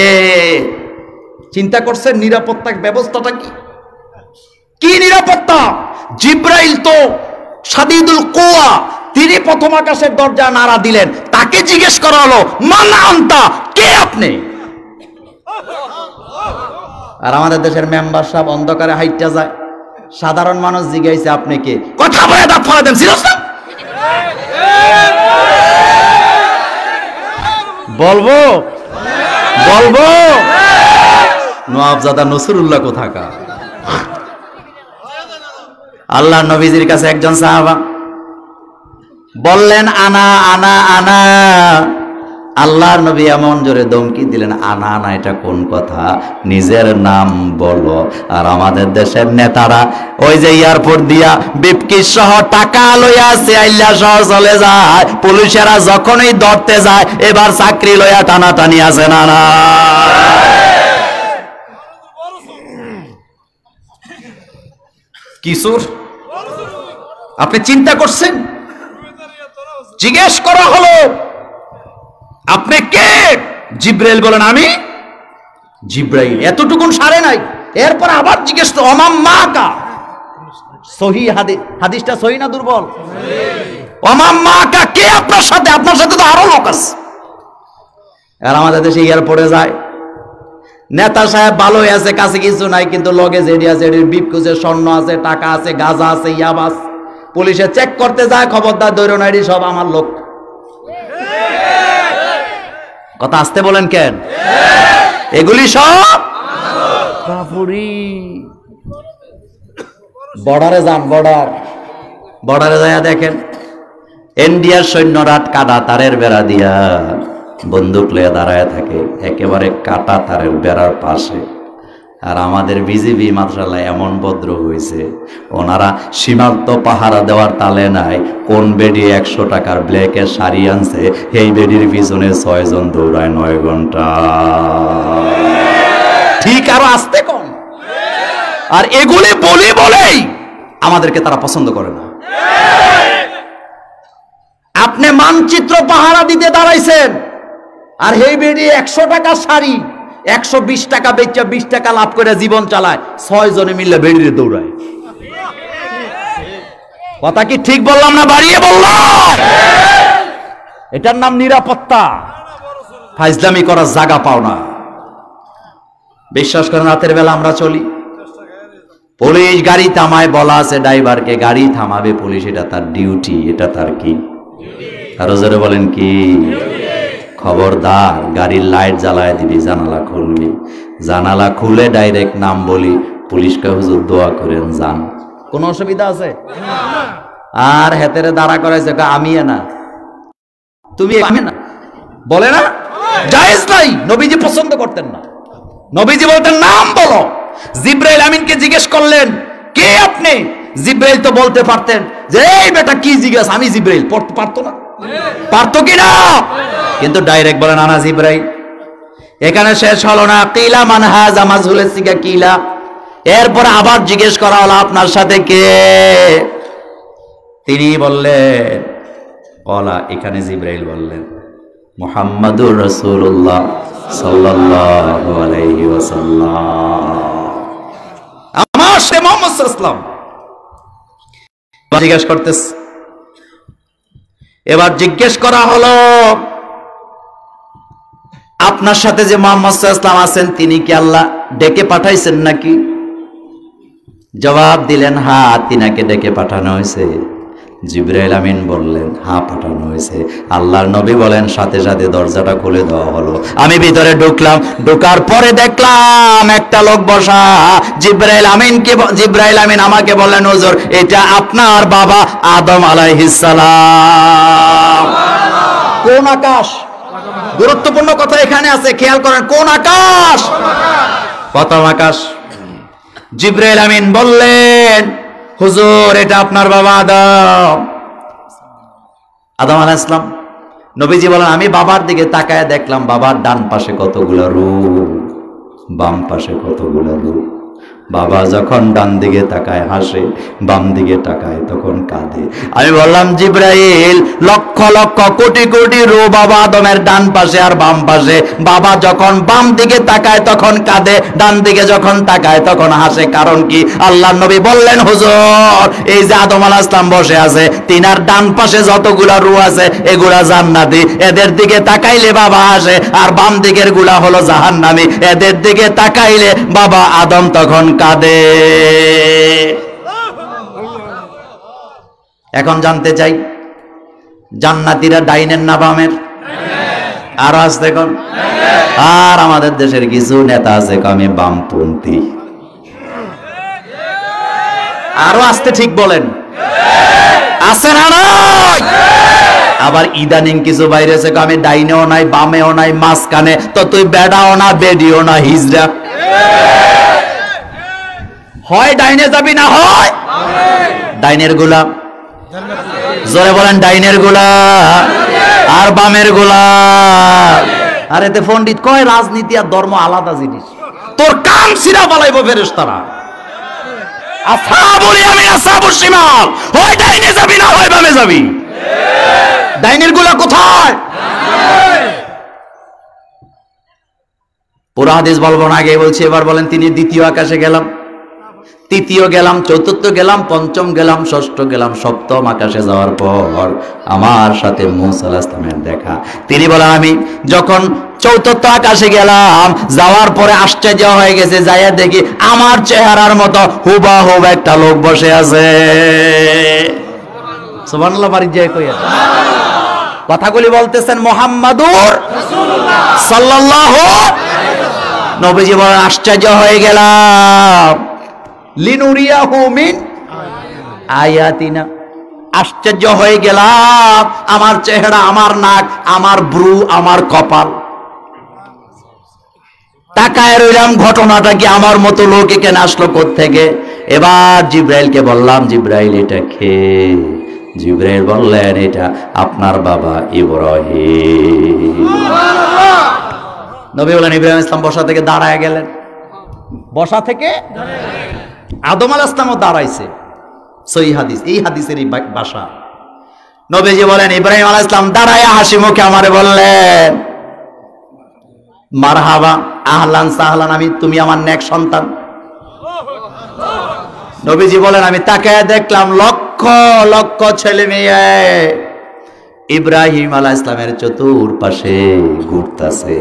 চিন্তা করছেন নিরাপত্তা ব্যবস্থাটা কি? কি নিরাপত্তা? জিব্রাইল তো শাদীদুল কুওয়া, তিনি প্রথম আকাশের দরজা নাড়া দিলেন, তাকে জিজ্ঞেস করা হলো মান আনতা, কে আপনি? আর আমাদের দেশের মেম্বার সাহেব অন্ধকারে হাইটটা যায়, সাধারণ মানুষ জিজ্ঞাসা আপনি কে? কথা বলে দাঁত ফালা দেন। সিরিয়াস না? বলবো বলবো নওয়াবজাদা নসরুল্লাহ কোথাকা। আল্লাহ নবীজির কাছে একজন সাহাবা বললেন আনা আনা আনা। আল্লাহর নবী এমন জোরে ধমকি দিলেন, আনা আনা এটা কোন কথা? নিজের নাম বলো। আর আমাদের দেশের নেতারা ওই যে এয়ারপোর্ট দিয়া বিপকিস সহ টাকা লইয়া সিআইলা সহ চলে যায়, পুলিশেরা যখনই ধরতে যায় এবার চাকরি লইয়া টানাটানি আছে না না? কিশোর আপনি চিন্তা করছেন? জিজ্ঞেস করা হলো আপনি কে? জিব্রাইল বলেন আমি জিব্রাইল। এতটুকুন সারে নাই, এরপর আবার জিজ্ঞেস তো অমাম মাকা। সহি হাদিসটা সহি না দুর্বল? অমাম মাকা, কে আপনার সাথে? আপনার সাথে তো আরো লোক আছে। আর আমাদের দেশে এয়ারপোর্টে যায়, নেতা সাহেব ভালোই আছে, কাছে কিছু নাই, কিন্তু লগে জেডি আছে, বিপকুচে স্বর্ণ আছে, টাকা আছে, গাঁজা আছে, ইয়াবাস। পুলিশে চেক করতে যায়, খবরদার দৈরন আইডি সব আমার লোক। কথা আসতে বলেন কেন? এগুলি সব কাপুরি। বর্ডারে যান, বর্ডারে যায় দেখেন ইন্ডিয়ার সৈন্যরা কাটা তারের বেড়া দিয়া বন্দুক লয়ে দাঁড়ায় থাকে একেবারে কাটা তারের বেড়ার পাশে। আর আমাদের বিজিবি মাশাআল্লাহ এমন ভদ্র হয়েছে, ওনারা সীমান্ত পাহারা দেওয়ার তালে নাই। কোন বেডি 100 টাকার ব্ল্যাকের শাড়ি আনছে, এই বেডির পিছনে 6 জন দৌড়ায় 9 ঘন্টা। ঠিক আরো আসতে কম। আর এগুলি বলেই আমাদেরকে তারা পছন্দ করে না। আপনি মানচিত্র পাহারা দিতে দাঁড়াইছেন, আর এই বেডি 100 টাকার শাড়ি 120 টাকা বেচা 20 টাকা লাভ করে জীবন চালায়, 6 জনে মিলে বেরিয়ে দৌড়ায়। কথা কি ঠিক বললাম না বাড়িয়ে বললাম? এটার নাম নিরাপত্তা। ফাইজলামি করার জায়গা পাও না। বিশ্বাস করেন রাতের বেলা আমরা চলি, পুলিশ গাড়ি থামায়, বলা আছে ড্রাইভারকে গাড়ি থামাবে পুলিশ, এটা তার ডিউটি। এটা তার কি? আরো জোরে বলেন কি? খবরদার গাড়ির লাইট জ্বালায় দিবি, জানালা খুলবি। জানালা খুলে ডাইরেক্ট নাম বলি, পুলিশকে হুজুর দোয়া করেন যান। কোন অসুবিধা আছে? আর হেতেরে দাঁড়া করাইছে, আমি না তুমি আমি না বলে না, জায়েজ নাই। নবীজি পছন্দ করতেন না। নবীজি বলতেন নাম বলো। জিব্রাইল আমিনকে জিজ্ঞেস করলেন কে আপনি? জিব্রাইল তো বলতে পারতেন যে এই বেটা কি জিজ্ঞাসা, আমি জিব্রাইল। পারতো না? পারতো কি না? কিন্তু ডাইরেক্ট বলেন আনা জিব্রাইল। এখানে শেষ হলো না। কিলা মান হাযা মাজহুলের সিগা কিলা। এরপর আবার জিজ্ঞেস করা হলো আপনার সাথে কে? তিনি বললেন কলা। এখানে জিব্রাইল বললেন মুহাম্মাদুর রাসূলুল্লাহ সাল্লাল্লাহু আলাইহি ওয়াসাল্লাম। আমার সে মুহাম্মদ সাল্লাল্লাহু আলাইহি ওয়াসাল্লাম জিজ্ঞেস করতেছে। এবার জিজ্ঞেস করা হলো আপনার সাথে যে মুহাম্মদ সাল্লাল্লাহু আলাইহি ওয়াসাল্লাম আছেন, তিনি কি আল্লাহ ডেকে পাঠাইছেন নাকি? জবাব দিলেন হ্যাঁ, তিনাকে ডেকে পাঠানো হয়েছে। জিবরাইল আমিন বললেন হ্যাঁ পাঠানো হয়েছে। আল্লাহর নবী বলেন সাথে সাথে দরজাটা খুলে দেওয়া হলো। আমি ভিতরে ঢুকলাম, ঢোকার পরে দেখলাম একটা লোক বসা। জিবরাইল আমিন আমাকে বললেন হুজুর এটা আপনার বাবা আদম আলাইহিস সালাম। কোন আকাশ? গুরুত্বপূর্ণ কথা এখানে আছে, খেয়াল করেন। কোন আকাশ? প্রথম আকাশ। জিবরাইল আমিন বললেন হুজুর এটা আপনার বাবা আদম আলাইহিস সালাম। নবীজি বলেন আমি বাবার দিকে তাকায় দেখলাম বাবার ডান পাশে কতগুলো রূপ, বাম পাশে কতগুলো রূপ। বাবা যখন ডান দিকে তাকায় হাসে, বাম দিকে তাকায় তখন কাঁদে। আমি বললাম জিবরাইল লক্ষ লক্ষ কোটি কোটি রূপ বাবা আদমের ডান পাশে আর বাম পাশে। বাবা যখন বাম দিকে তাকায় তখন কাঁদে, ডান দিকে যখন তাকায় তখন হাসে, কারণ কি? আল্লাহর নবী বললেন হুজুর এই যে আদম আলাইহিস সালাম বসে আছে তিনার ডান পাশে যতগুলা রূপ আছে এগুলা জান্নাতি, এদের দিকে তাকাইলে বাবা হাসে, আর বাম দিকের গুলা হলো জাহান্নামী, এদের দিকে তাকাইলে বাবা আদম তখন কাঁদে। এখন জানতে চাই জান্নাতীরা ডাইনের না বামের? আর আজ দেখুন, আর আমাদের দেশের কিছু নেতা আছে আমি বামপন্থী। আরো আসতে ঠিক বলেন, আছে না নাই? আবার ইদানিং কিছু বাইরে আছে আমি ডাইনেও নাই বামেও নাই মাঝখানে, তো তুই বেড়াও না বেডিও না হিজড়া। হয় ডাইনে যাবি না হয় ডাইনের গুলা। জোরে বলেন ডাইনের গুলা আর বামের গুলা। আর এতে পণ্ডিত কয় রাজনীতি আর ধর্ম আলাদা জিনিস। তোর কান সিরা বালাইবো ফেরেশতারা। আচ্ছা বলি আমি আসহাবুশ শিমাল, হয় ডাইনে যাবি না হয় বামে যাবি। ডাইনের গুলা কোথায়? পুরো হাদিস বলবো না, আগে বলছি এবার বলেন। তিনি দ্বিতীয় আকাশে গেলাম, তৃতীয় গেলাম, চতুর্থ গেলাম, পঞ্চম গেলাম, ষষ্ঠ গেলাম, সপ্তম আকাশে যাওয়ার পর আমার সাথে মূসা আলাইহিস সালামের দেখা। তিনি বলেন আমি যখন চতুর্থ আকাশে গেলাম, যাওয়ার পরে আশ্চর্য হয়ে গেছে, যাইয়া দেখি আমার চেহারার মতো হুবাহুব একটা লোক বসে আছে। সুবহানাল্লাহ। বাড়ি যায় কইয়া কথাগুলি বলতেছেন মুহাম্মাদুর রাসূলুল্লাহ সাল্লাল্লাহু আলাইহি ওয়াসাল্লাম। নবীজি বলেন আশ্চর্য হয়ে গেলাম, লিনুরিয়াহু মিন আয়াতিনা। আশ্চর্য হয়ে গেলাম, আমার চেহারা, আমার নাক, আমার ব্রু, আমার কপাল। তাকায় রইলাম, ঘটনাটা কি? আমার মতো লোক এখানে আসলো কোত্থেকে? এবার জিবরাইলকে বললাম জিবরাইল এটা কে? জিবরাইল বললেন এটা আপনার বাবা ইব্রাহিম। নবী বলেন ইব্রাহিম ইসলাম বসা থেকে দাঁড়ায় গেলেন। বসা থেকে আদম আলাইহিস সালামও দাঁড়াইছে। সহিহ হাদিস, এই হাদিসের এই ভাষা। নবীজি বলেন ইব্রাহিম আলাইহিস সালাম দাঁড়ায় হাসি মুখে আমারে বললেন মারহাবা আহলান সাহলান, তুমি আমার নেক সন্তান। নবীজি বলেন আমি তাকায় দেখলাম লক্ষ লক্ষ ছেলে মেয়ে ইব্রাহিম আলাইহিস সালামের চতুর্পাশে ঘুরতেছে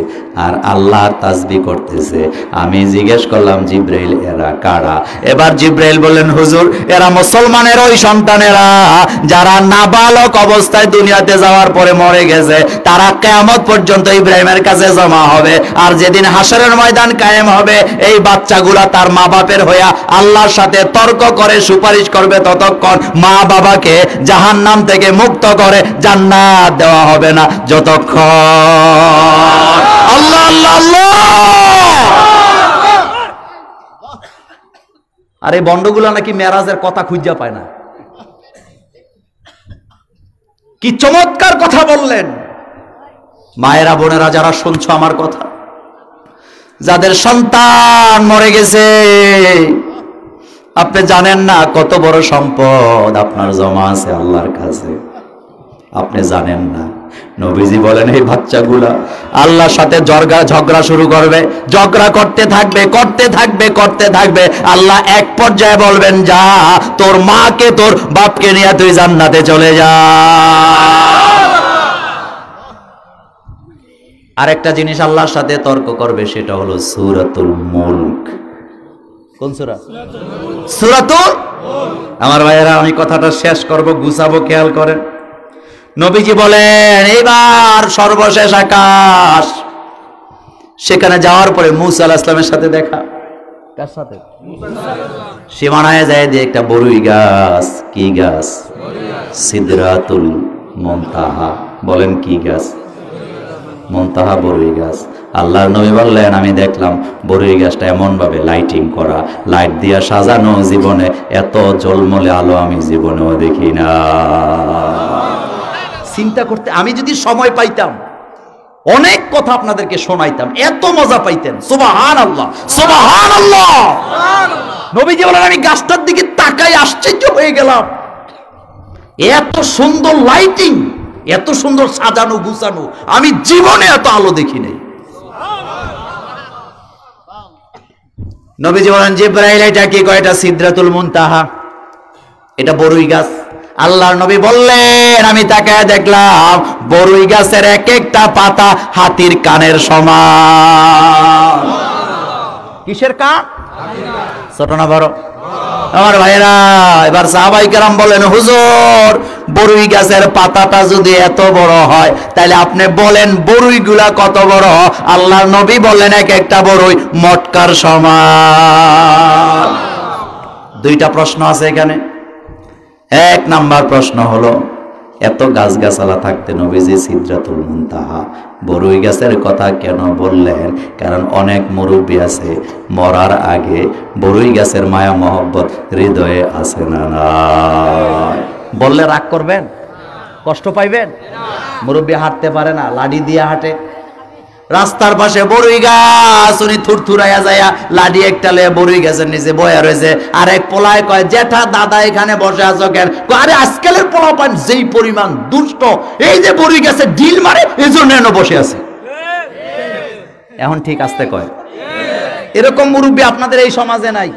আর আল্লাহ তাসবিহ করতেছে। আমি জিজ্ঞেস করলাম জিবরাইল এরা কারা? এবার জিবরাইল বললেন হুজুর এরা মুসলমানের ওই সন্তানেরা যারা নাবালক অবস্থায় দুনিয়াতে যাওয়ার পরে মরে গেছে। তারা কিয়ামত পর্যন্ত ইব্রাহিমের কাছে জমা হবে, আর যেদিন হাশরের ময়দান কায়েম হবে এই বাচ্চাগুলা তার মা বাপের হইয়া আল্লাহর সাথে তর্ক করে সুপারিশ করবে ততক্ষণ মা বাবাকে জাহান্নাম থেকে মুক্ত করে জান্নাত দেওয়া হবে না, যতক্ষণ আল্লাহ আল্লাহ আল্লাহ। আর এই বন্ডগুলো নাকি মেরাজের কথা খুঁজা পায় না। কি চমৎকার কথা বললেন। মায়েরা বোনেরা যারা শুনছো আমার কথা, যাদের সন্তান মরে গেছে, আপনি জানেন না কত বড় সম্পদ আপনার জমা আছে আল্লাহর কাছে, আপনি জানেন না। নবীজি বলেন এই বাচ্চাগুলা আল্লাহর সাথে ঝগড়া শুরু করবে, ঝগড়া করতে থাকবে করতে থাকবে করতে থাকবে। আল্লাহ এক পর্যায়ে বলবেন যা তোর মাকে তোর বাপকে নিয়ে তুই জান্নাতে চলে যা। আরেকটা জিনিস আল্লাহর সাথে তর্ক করবে, সেটা হলো সূরাতুল মুলক। কোন সূরা? সূরাতুল। আমার ভাইয়েরা, আমি কথাটা শেষ করব, গুছাবো, খেয়াল করেন। নবীজি বলেন এইবার সর্বশেষ আকাশ, সেখানে যাওয়ার পরে মূসা আলাইহিস সালামের সাথে দেখা। কার সাথে? সীমানায় যায় দিয়ে একটা বড়ই গাছ। কি গাছ? সিদরাতুল মুনতাহা। বলেন কি গাছ? মুনতাহা বড়ই গাছ। আল্লাহর নবী বললেন আমি দেখলাম বড়ই গাছটা এমন ভাবে লাইটিং করা, লাইট দিয়া সাজানো, জীবনে এত ঝলমলে আলো আমি জীবনেও দেখি না। চিন্তা করতে, আমি যদি সময় পাইতাম অনেক কথা আপনাদেরকে শোনাইতাম, এত মজা পাইতেন। সুবহানাল্লাহ, সুবহানাল্লাহ। নবীজি বলেন আমি গাছটার দিকে তাকাই আশ্চর্য হয়ে গেলাম, এত সুন্দর লাইটিং, এত সুন্দর সাজানো গুছানো, আমি জীবনে এত আলো দেখি নাই। নবীজি বলেন জিবরাইল এটা কি কয়? এটা সিদরাতুল মুনতাহা, এটা বড়ই গাছ। আল্লাহর নবী বললেন আমি তাকায় দেখলাম বড়ই গাছের এক একটা পাতা হাতির কানের সমান। কিসের কান? ছোট না বড়? আমার ভাইরা, এবার সাহাবায়ে কেরাম বলেন হুজুর বড়ই গাছের পাতাটা যদি এত বড় হয় তাহলে আপনি বলেন বড়ইগুলা কত বড়? আল্লাহর নবী বললেন এক একটা বড়ই মটকার সমান। দুইটা প্রশ্ন আছে এখানে। এক নাম্বার প্রশ্ন হলো এত গাছগাছালা থাকতে নবীজি সিদরাতুল মুনতাহা বড়ই গাছের কথা কেন বললেন? কারণ অনেক মুরব্বী আছে মরার আগে বড়ই গাছের মায়া মহব্বত হৃদয়ে আছে না? বললে রাগ করবেন? কষ্ট পাইবেন? মুরব্বী হাঁটতে পারে না, লাঠি দিয়ে হাঁটে। রাস্তার পাশে বড়ই গাছ, উনি থুরথুরাইয়া যাইয়া লাডি একটা লয়ে বড়ই গাছের নিচে বয়া রয়েছে। আর এক পোলায় কয় জেঠা দাদা এখানে বসে আছো কেন? আরে আজকালের পোলা পান যেই পরিমাণ দুষ্ট, এই যে বড়ই গাছে ঢিল মারে এই জন্য এনে বসে আছে। এখন ঠিক আসতে কয় এরকম মুরব্বী আপনাদের এই সমাজে নাই?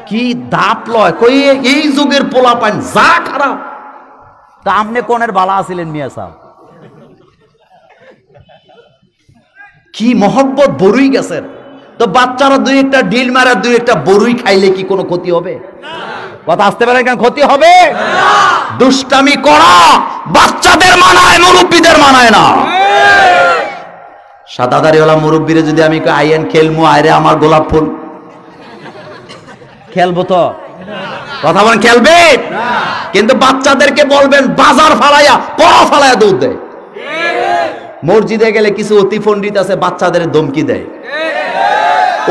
কি দাপ লয়, কই এই যুগের পোলা পান যা খারাপ। তা আপনি কোনের বালা আছিলেন মিয়া সাহেব? কি মহব্বত বড়ই গাছের। তো বাচ্চারা দুই একটা ঢিল মারা দুই একটা বড়ই খাইলে কি কোনো ক্ষতি হবে? কথা আসতে পারে কেন? ক্ষতি হবে? দুষ্টামি করা বাচ্চাদের মানায়, মুরব্বীদের মানায় না। সাদা দাড়িওয়ালা মুরব্বীরে যদি আমি আইয়েন খেলমু, আয়রে আমার গোলাপ ফুল, খেলবো তো? কথা বলেন খেলবে? কিন্তু বাচ্চাদেরকে বলবেন বাজার ফালাইয়া পড়া ফালাইয়া দৌড় দেয়। মসজিদে গেলে কিছু অতি পণ্ডিত আছে বাচ্চাদের ধমকি দেয়।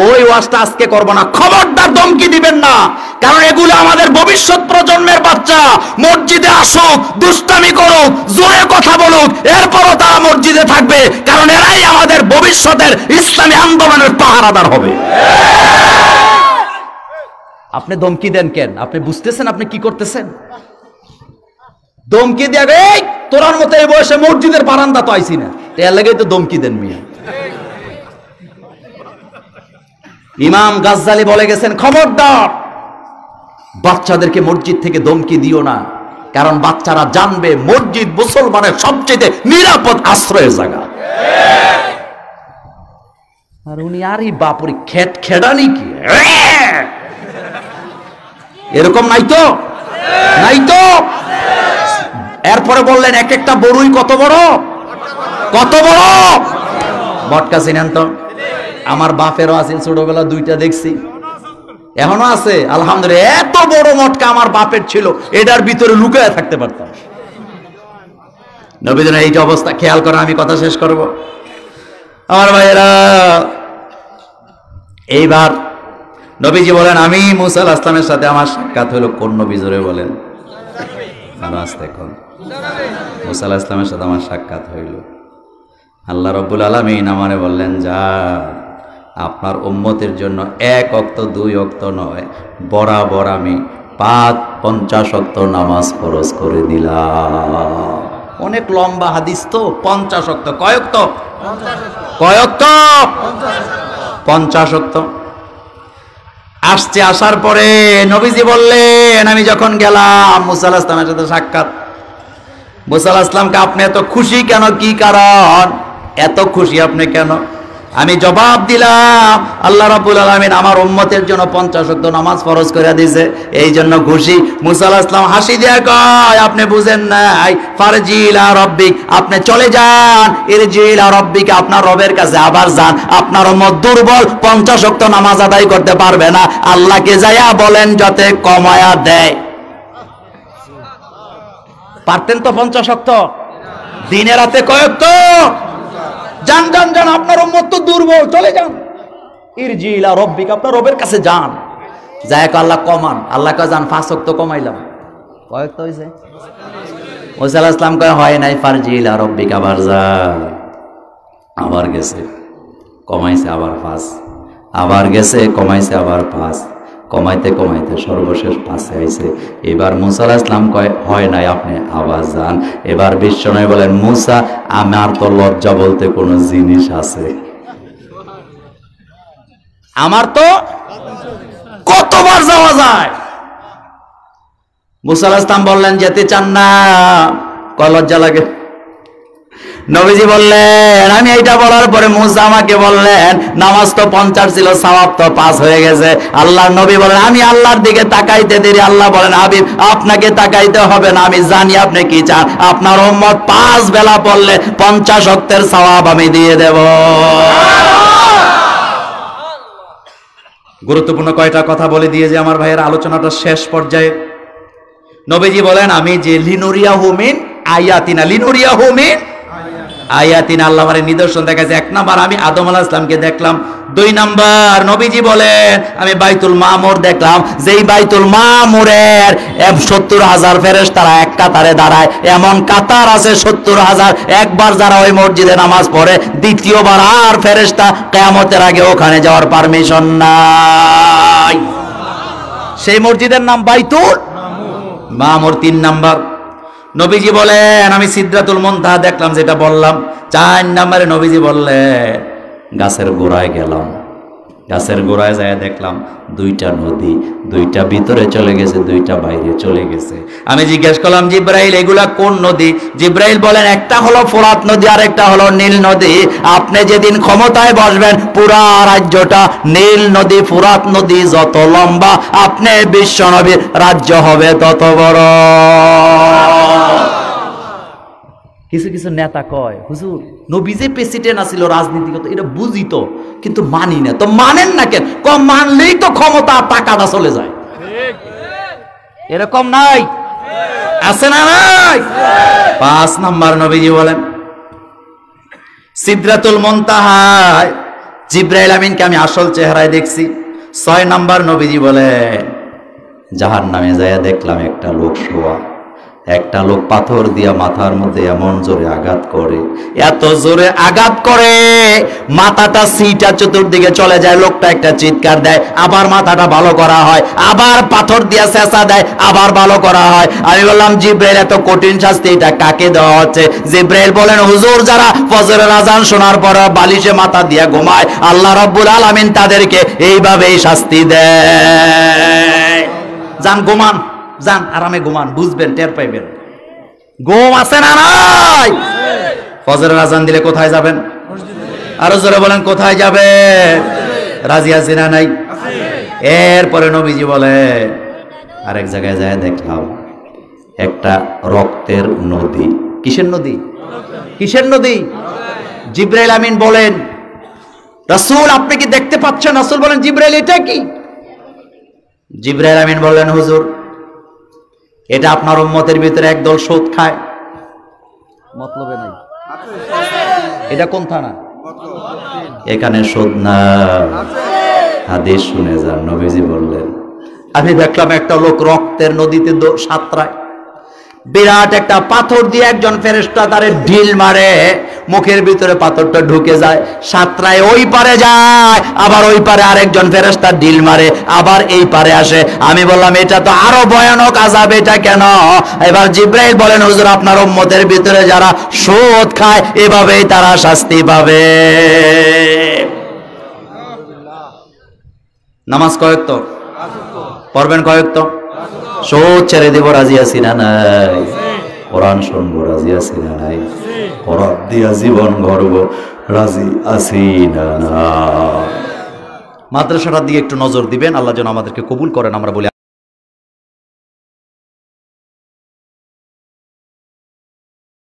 ওই ওয়াজটা আজকে করব না, খবরদার ধমকি দিবেন না, কারণ এগুলো আমাদের ভবিষ্যৎ প্রজন্মের বাচ্চা। মসজিদে আসুক, দুষ্টামি করুক, জোরে কথা বলুক, এরপরও তারা মসজিদে থাকবে, কারণ এরাই আমাদের ভবিষ্যতের ইসলামী আন্দোলনের পাহারাদার হবে। আপনি ধমকি দেন কেন? আপনি বুঝতেছেন আপনি কি করতেছেন? ধমকি দিয়ে এই তোরার মতো এই বয়সে মসজিদের বারান্দা তো আইছি না, এর লাগেই তো ধমকি দেন মিয়া। ইমাম গাজ্জালি বলে গেছেন খবরদার বাচ্চাদেরকে মসজিদ থেকে ধমকি দিও না, কারণ বাচ্চারা জানবে মসজিদ মুসলমানের সবচেয়ে নিরাপদ আশ্রয়ের জায়গা। আর উনি আরই বাপুরি খেডানি কি এরকম নাই তো? নাই তো? এরপরে বললেন এক একটা বড়ই কত বড়? কত বড়? মটকা চিনেন তো? আমার বাপেরও আছে, ছোটবেলা দুইটা দেখছি, এখনো আছে আলহামদুলিল্লাহ। এত বড় মটকা আমার বাপের ছিল, এটার ভিতরে লুকায় থাকতে পারতাম। নবীদের এইটা অবস্থা খেয়াল করে আমি কথা শেষ করব। আমার ভাইয়েরা, এইবার নবীজি বলেন আমি মুসা আলাইহিস সালামের সাথে আমার সাক্ষাৎ হলো। কোন নবী? জোরে বলেন। মুসা আলাইহিস সালামের সাথে আমার সাক্ষাৎ হইল। আল্লাহ রাব্বুল আলামিন আমারে বললেন যা আপনার উম্মতের জন্য 1 ওয়াক্ত 2 ওয়াক্ত নয়, বরাবর আমি 50 ওয়াক্ত নামাজ ফরজ করে দিলাম। অনেক লম্বা হাদিস তো, 50 ওয়াক্ত। কয় ওয়াক্ত? কয় ওয়াক্ত? 50 ওয়াক্ত। আসছে, আসার পরে নবীজি বললেন আমি যখন গেলাম মুসা আলাইহিস সালামের সাথে সাক্ষাৎ, মুসা আলাইহিস সালামকে আপনি এত খুশি কেন? কি কারণ এত খুশি আপনি কেন? আমি জবাব দিলাম আল্লাহ রাব্বুল আলামিন আমার উম্মতের জন্য 50 ওয়াক্ত নামাজ ফরজ করে দিয়েছে, এই জন্য খুশি। মুসা আলাইহিস সালাম হাসি দিয়ে কয়, আপনি বুঝেন নাই, ফারজি ইলা রাব্বিক, আপনি চলে যান, ইরজি ইলা রাব্বিক, আপনার রবের কাছে আবার যান। আপনার উম্মত দুর্বল, 50 ওয়াক্ত নামাজ আদায় করতে পারবে না, আল্লাহকে যায়া বলেন যাতে কমায়া দেয়। পারতেন তো 50 ওয়াক্ত, দিনে রাতে কয়েক তো যান যান যান, আপনার উম্মত তো দুর্বল, চলে যান, ইরজি ইলা রাব্বিক, আপনার রবের কাছে যান। যায় আল্লাহ কমান, আল্লাহ কা যান 5 ওয়াক্ত কমাইলাম, কয়েক তো হইছে। মুসা আলাইহিস সালাম কয় হয় নাই, ফারজি ইলা রাব্বিক, আবার যা, আবার গেছে কমাইছে, আবার 5, আবার গেছে কমাইছে, আবার 5, কমাইতে কমাইতে সর্বশেষ 5 আইছে। এবার মুসা আলাইহিস সালাম কয় হয় নাই, আপনি আবার যান। এবার বিশ্বনবী বলেন, মুসা আমার তো লজ্জা বলতে কোনো জিনিস আছে, আমার তো কতবার যাওয়া যায়। মুসা আলাইহিস সালাম বললেন যেতে চান না, কয় লজ্জা লাগে। নবীজি বললেন, আমি এইটা বলার পরে মুসা আমাকে বললেন নামাজ তো 50 ছিল, সওয়াব তো 5 হয়ে গেছে। আল্লাহর নবী বলেন আমি আল্লাহর দিকে তাকাইতে দেরি, আল্লাহ বলেন হাবিব আপনাকে তাকাইতে হবে না, আমি জানি আপনি কি চান, আপনার উম্মত 5 বেলা পড়লে 50 ওয়াক্তের সওয়াব আমি দিয়ে দেব। গুরুত্বপূর্ণ কয়টা কথা বলে দিয়ে যে আমার ভাইয়ের আলোচনাটা শেষ পর্যায়ে। নবীজি বলেন আমি যে লিনুরিয়াহু মিন আয়াতিনা, লিনুরিয়াহু মিন আয়াতিনা, আল্লাহ আমারে নিদর্শন দেখাইছে। 1 নাম্বার আমি আদম আলাইহিস সালামকে দেখলাম, 2 নাম্বার নবীজি বলেন আমি বাইতুল মামুর দেখলাম, যেই বাইতুল মামুরের 70,000 ফেরেশতারা এক কাতারে দাঁড়ায়, এমন কাতার আছে 70,000, একবার যারা ওই মসজিদে নামাজ পড়ে দ্বিতীয়বার আর ফেরেশতা কিয়ামতের আগে ওখানে যাওয়ার পারমিশন নাই। সেই মসজিদের নাম বাইতুল মামুর। 3 নাম্বার নবীজি বলেন আমি সিদরাতুল মুনতাহা দেখলাম, যেটা বললাম। 4 নম্বরে নবীজি বললেন গাছের গোড়ায় গেলাম, গাছের গোড়ায় যায় দেখলাম 2টা নদী, 2টা ভিতরে চলে গেছে, 2টা বাইরে চলে গেছে। আমি জিজ্ঞেস করলাম জিব্রাইল এগুলা কোন নদী? জিব্রাইল বলেন একটা হলো ফোরাত নদী আর একটা হলো নীল নদী। আপনি যেদিন ক্ষমতায় বসবেন পুরা রাজ্যটা নীল নদী ফোরাত নদী যত লম্বা, আপনি বিশ্ব নবীর রাজ্য হবে তত বড়। কিছু কিছু নেতা কয় হুজুর নবী যে প্রেসিডেন্ট আছিল রাজনীতিগত, এটা বুঝি তো, কিন্তু মানি না। তো মানেন না কেন? কম মানলেই তো ক্ষমতা টাকাটা চলে যায়। এরকম নাই? আছে না নাই? 5 নাম্বার নবীজি বলেন সিদরাতুল মুনতাহায় জিবরাইল আমিনকে আমি আসল চেহারায় দেখছি। 6 নাম্বার নবীজি বলেন জাহান্নামে যায় দেখলাম একটা লোক শোয়া, একটা লোক পাথর দিয়া মাথার মধ্যে এমন জোরে আঘাত করে, এত জোরে আঘাত করে মাথাটা সিটা চতুর্দিকে চলে যায়, লোকটা একটা চিৎকার দেয়, আবার মাথাটা ভালো করা হয়, আবার পাথর দিয়া চেঁচা দেয়, আবার ভালো করা হয়। আমি বললাম জিব্রাইল এত কঠিন শাস্তি এটা কাকে দেওয়া হচ্ছে? জিব্রাইল বলেন হুজুর যারা ফজরের আজান শোনার পর বালিশে মাথা দিয়া ঘুমায় আল্লাহ রাব্বুল আলামিন তাদেরকে এইভাবেই শাস্তি দেয়। যান ঘুমান, যান আরামে ঘুমান, বুঝবেন, টের পাইবেন। ঘুম আছে না নাই? ফজরের আজান দিলে কোথায় যাবেন? আরো জোরে বলেন কোথায় যাবে? রাজি আছি না নাই? এরপরে নবীজি বলে আরেক জায়গায় যায় দেখলাম একটা রক্তের নদী। কিসের নদী? কিসের নদী? জিবরাইল আমিন বলেন রাসূল আপনি কি দেখতে পাচ্ছেন? রাসূল বলেন জিবরাইল এটা কি? জিবরাইল আমিন বললেন হুজুর এটা আপনার উম্মতের ভিতরে একদল সুদ খায়। মতলবে নাই। এটা কোন থানা? এখানে সুদ না। হাদিস শুনে যান। নবীজি বললেন আমি দেখলাম একটা লোক রক্তের নদীতে সাঁতরায়, বিরাট একটা পাথর দিয়ে একজন ফেরেশতা তারে ঢিল মারে, মুখের ভিতরে পাথরটা ঢুকে যায়, সাঁতরায় ওই পারে যায়, আবার ওই পারে আরেকজন ফেরেশতা ঢিল মারে, আবার এই পারে আসে। আমি বললাম এটা তো আরো ভয়ানক আযাব, এটা কেন? এবার জিবরাইল বলেন হুজুর আপনার উম্মতের ভিতরে যারা সুদ খায় এভাবেই তারা শাস্তি পাবে। নামাজ কয়েক তো পড়বেন, কয়েক তো সুদ ছেড়ে দেব রাজি আছি না নাই? কোরআন শুনবো রাজি আছি না নাই? বরাত দিয়া জীবন গর্ব রাজি আছি না। মাদ্রাসাটার দিকে একটু নজর দিবেন, আল্লাহ যেন আমাদেরকে কবুল করেন। আমরা বলি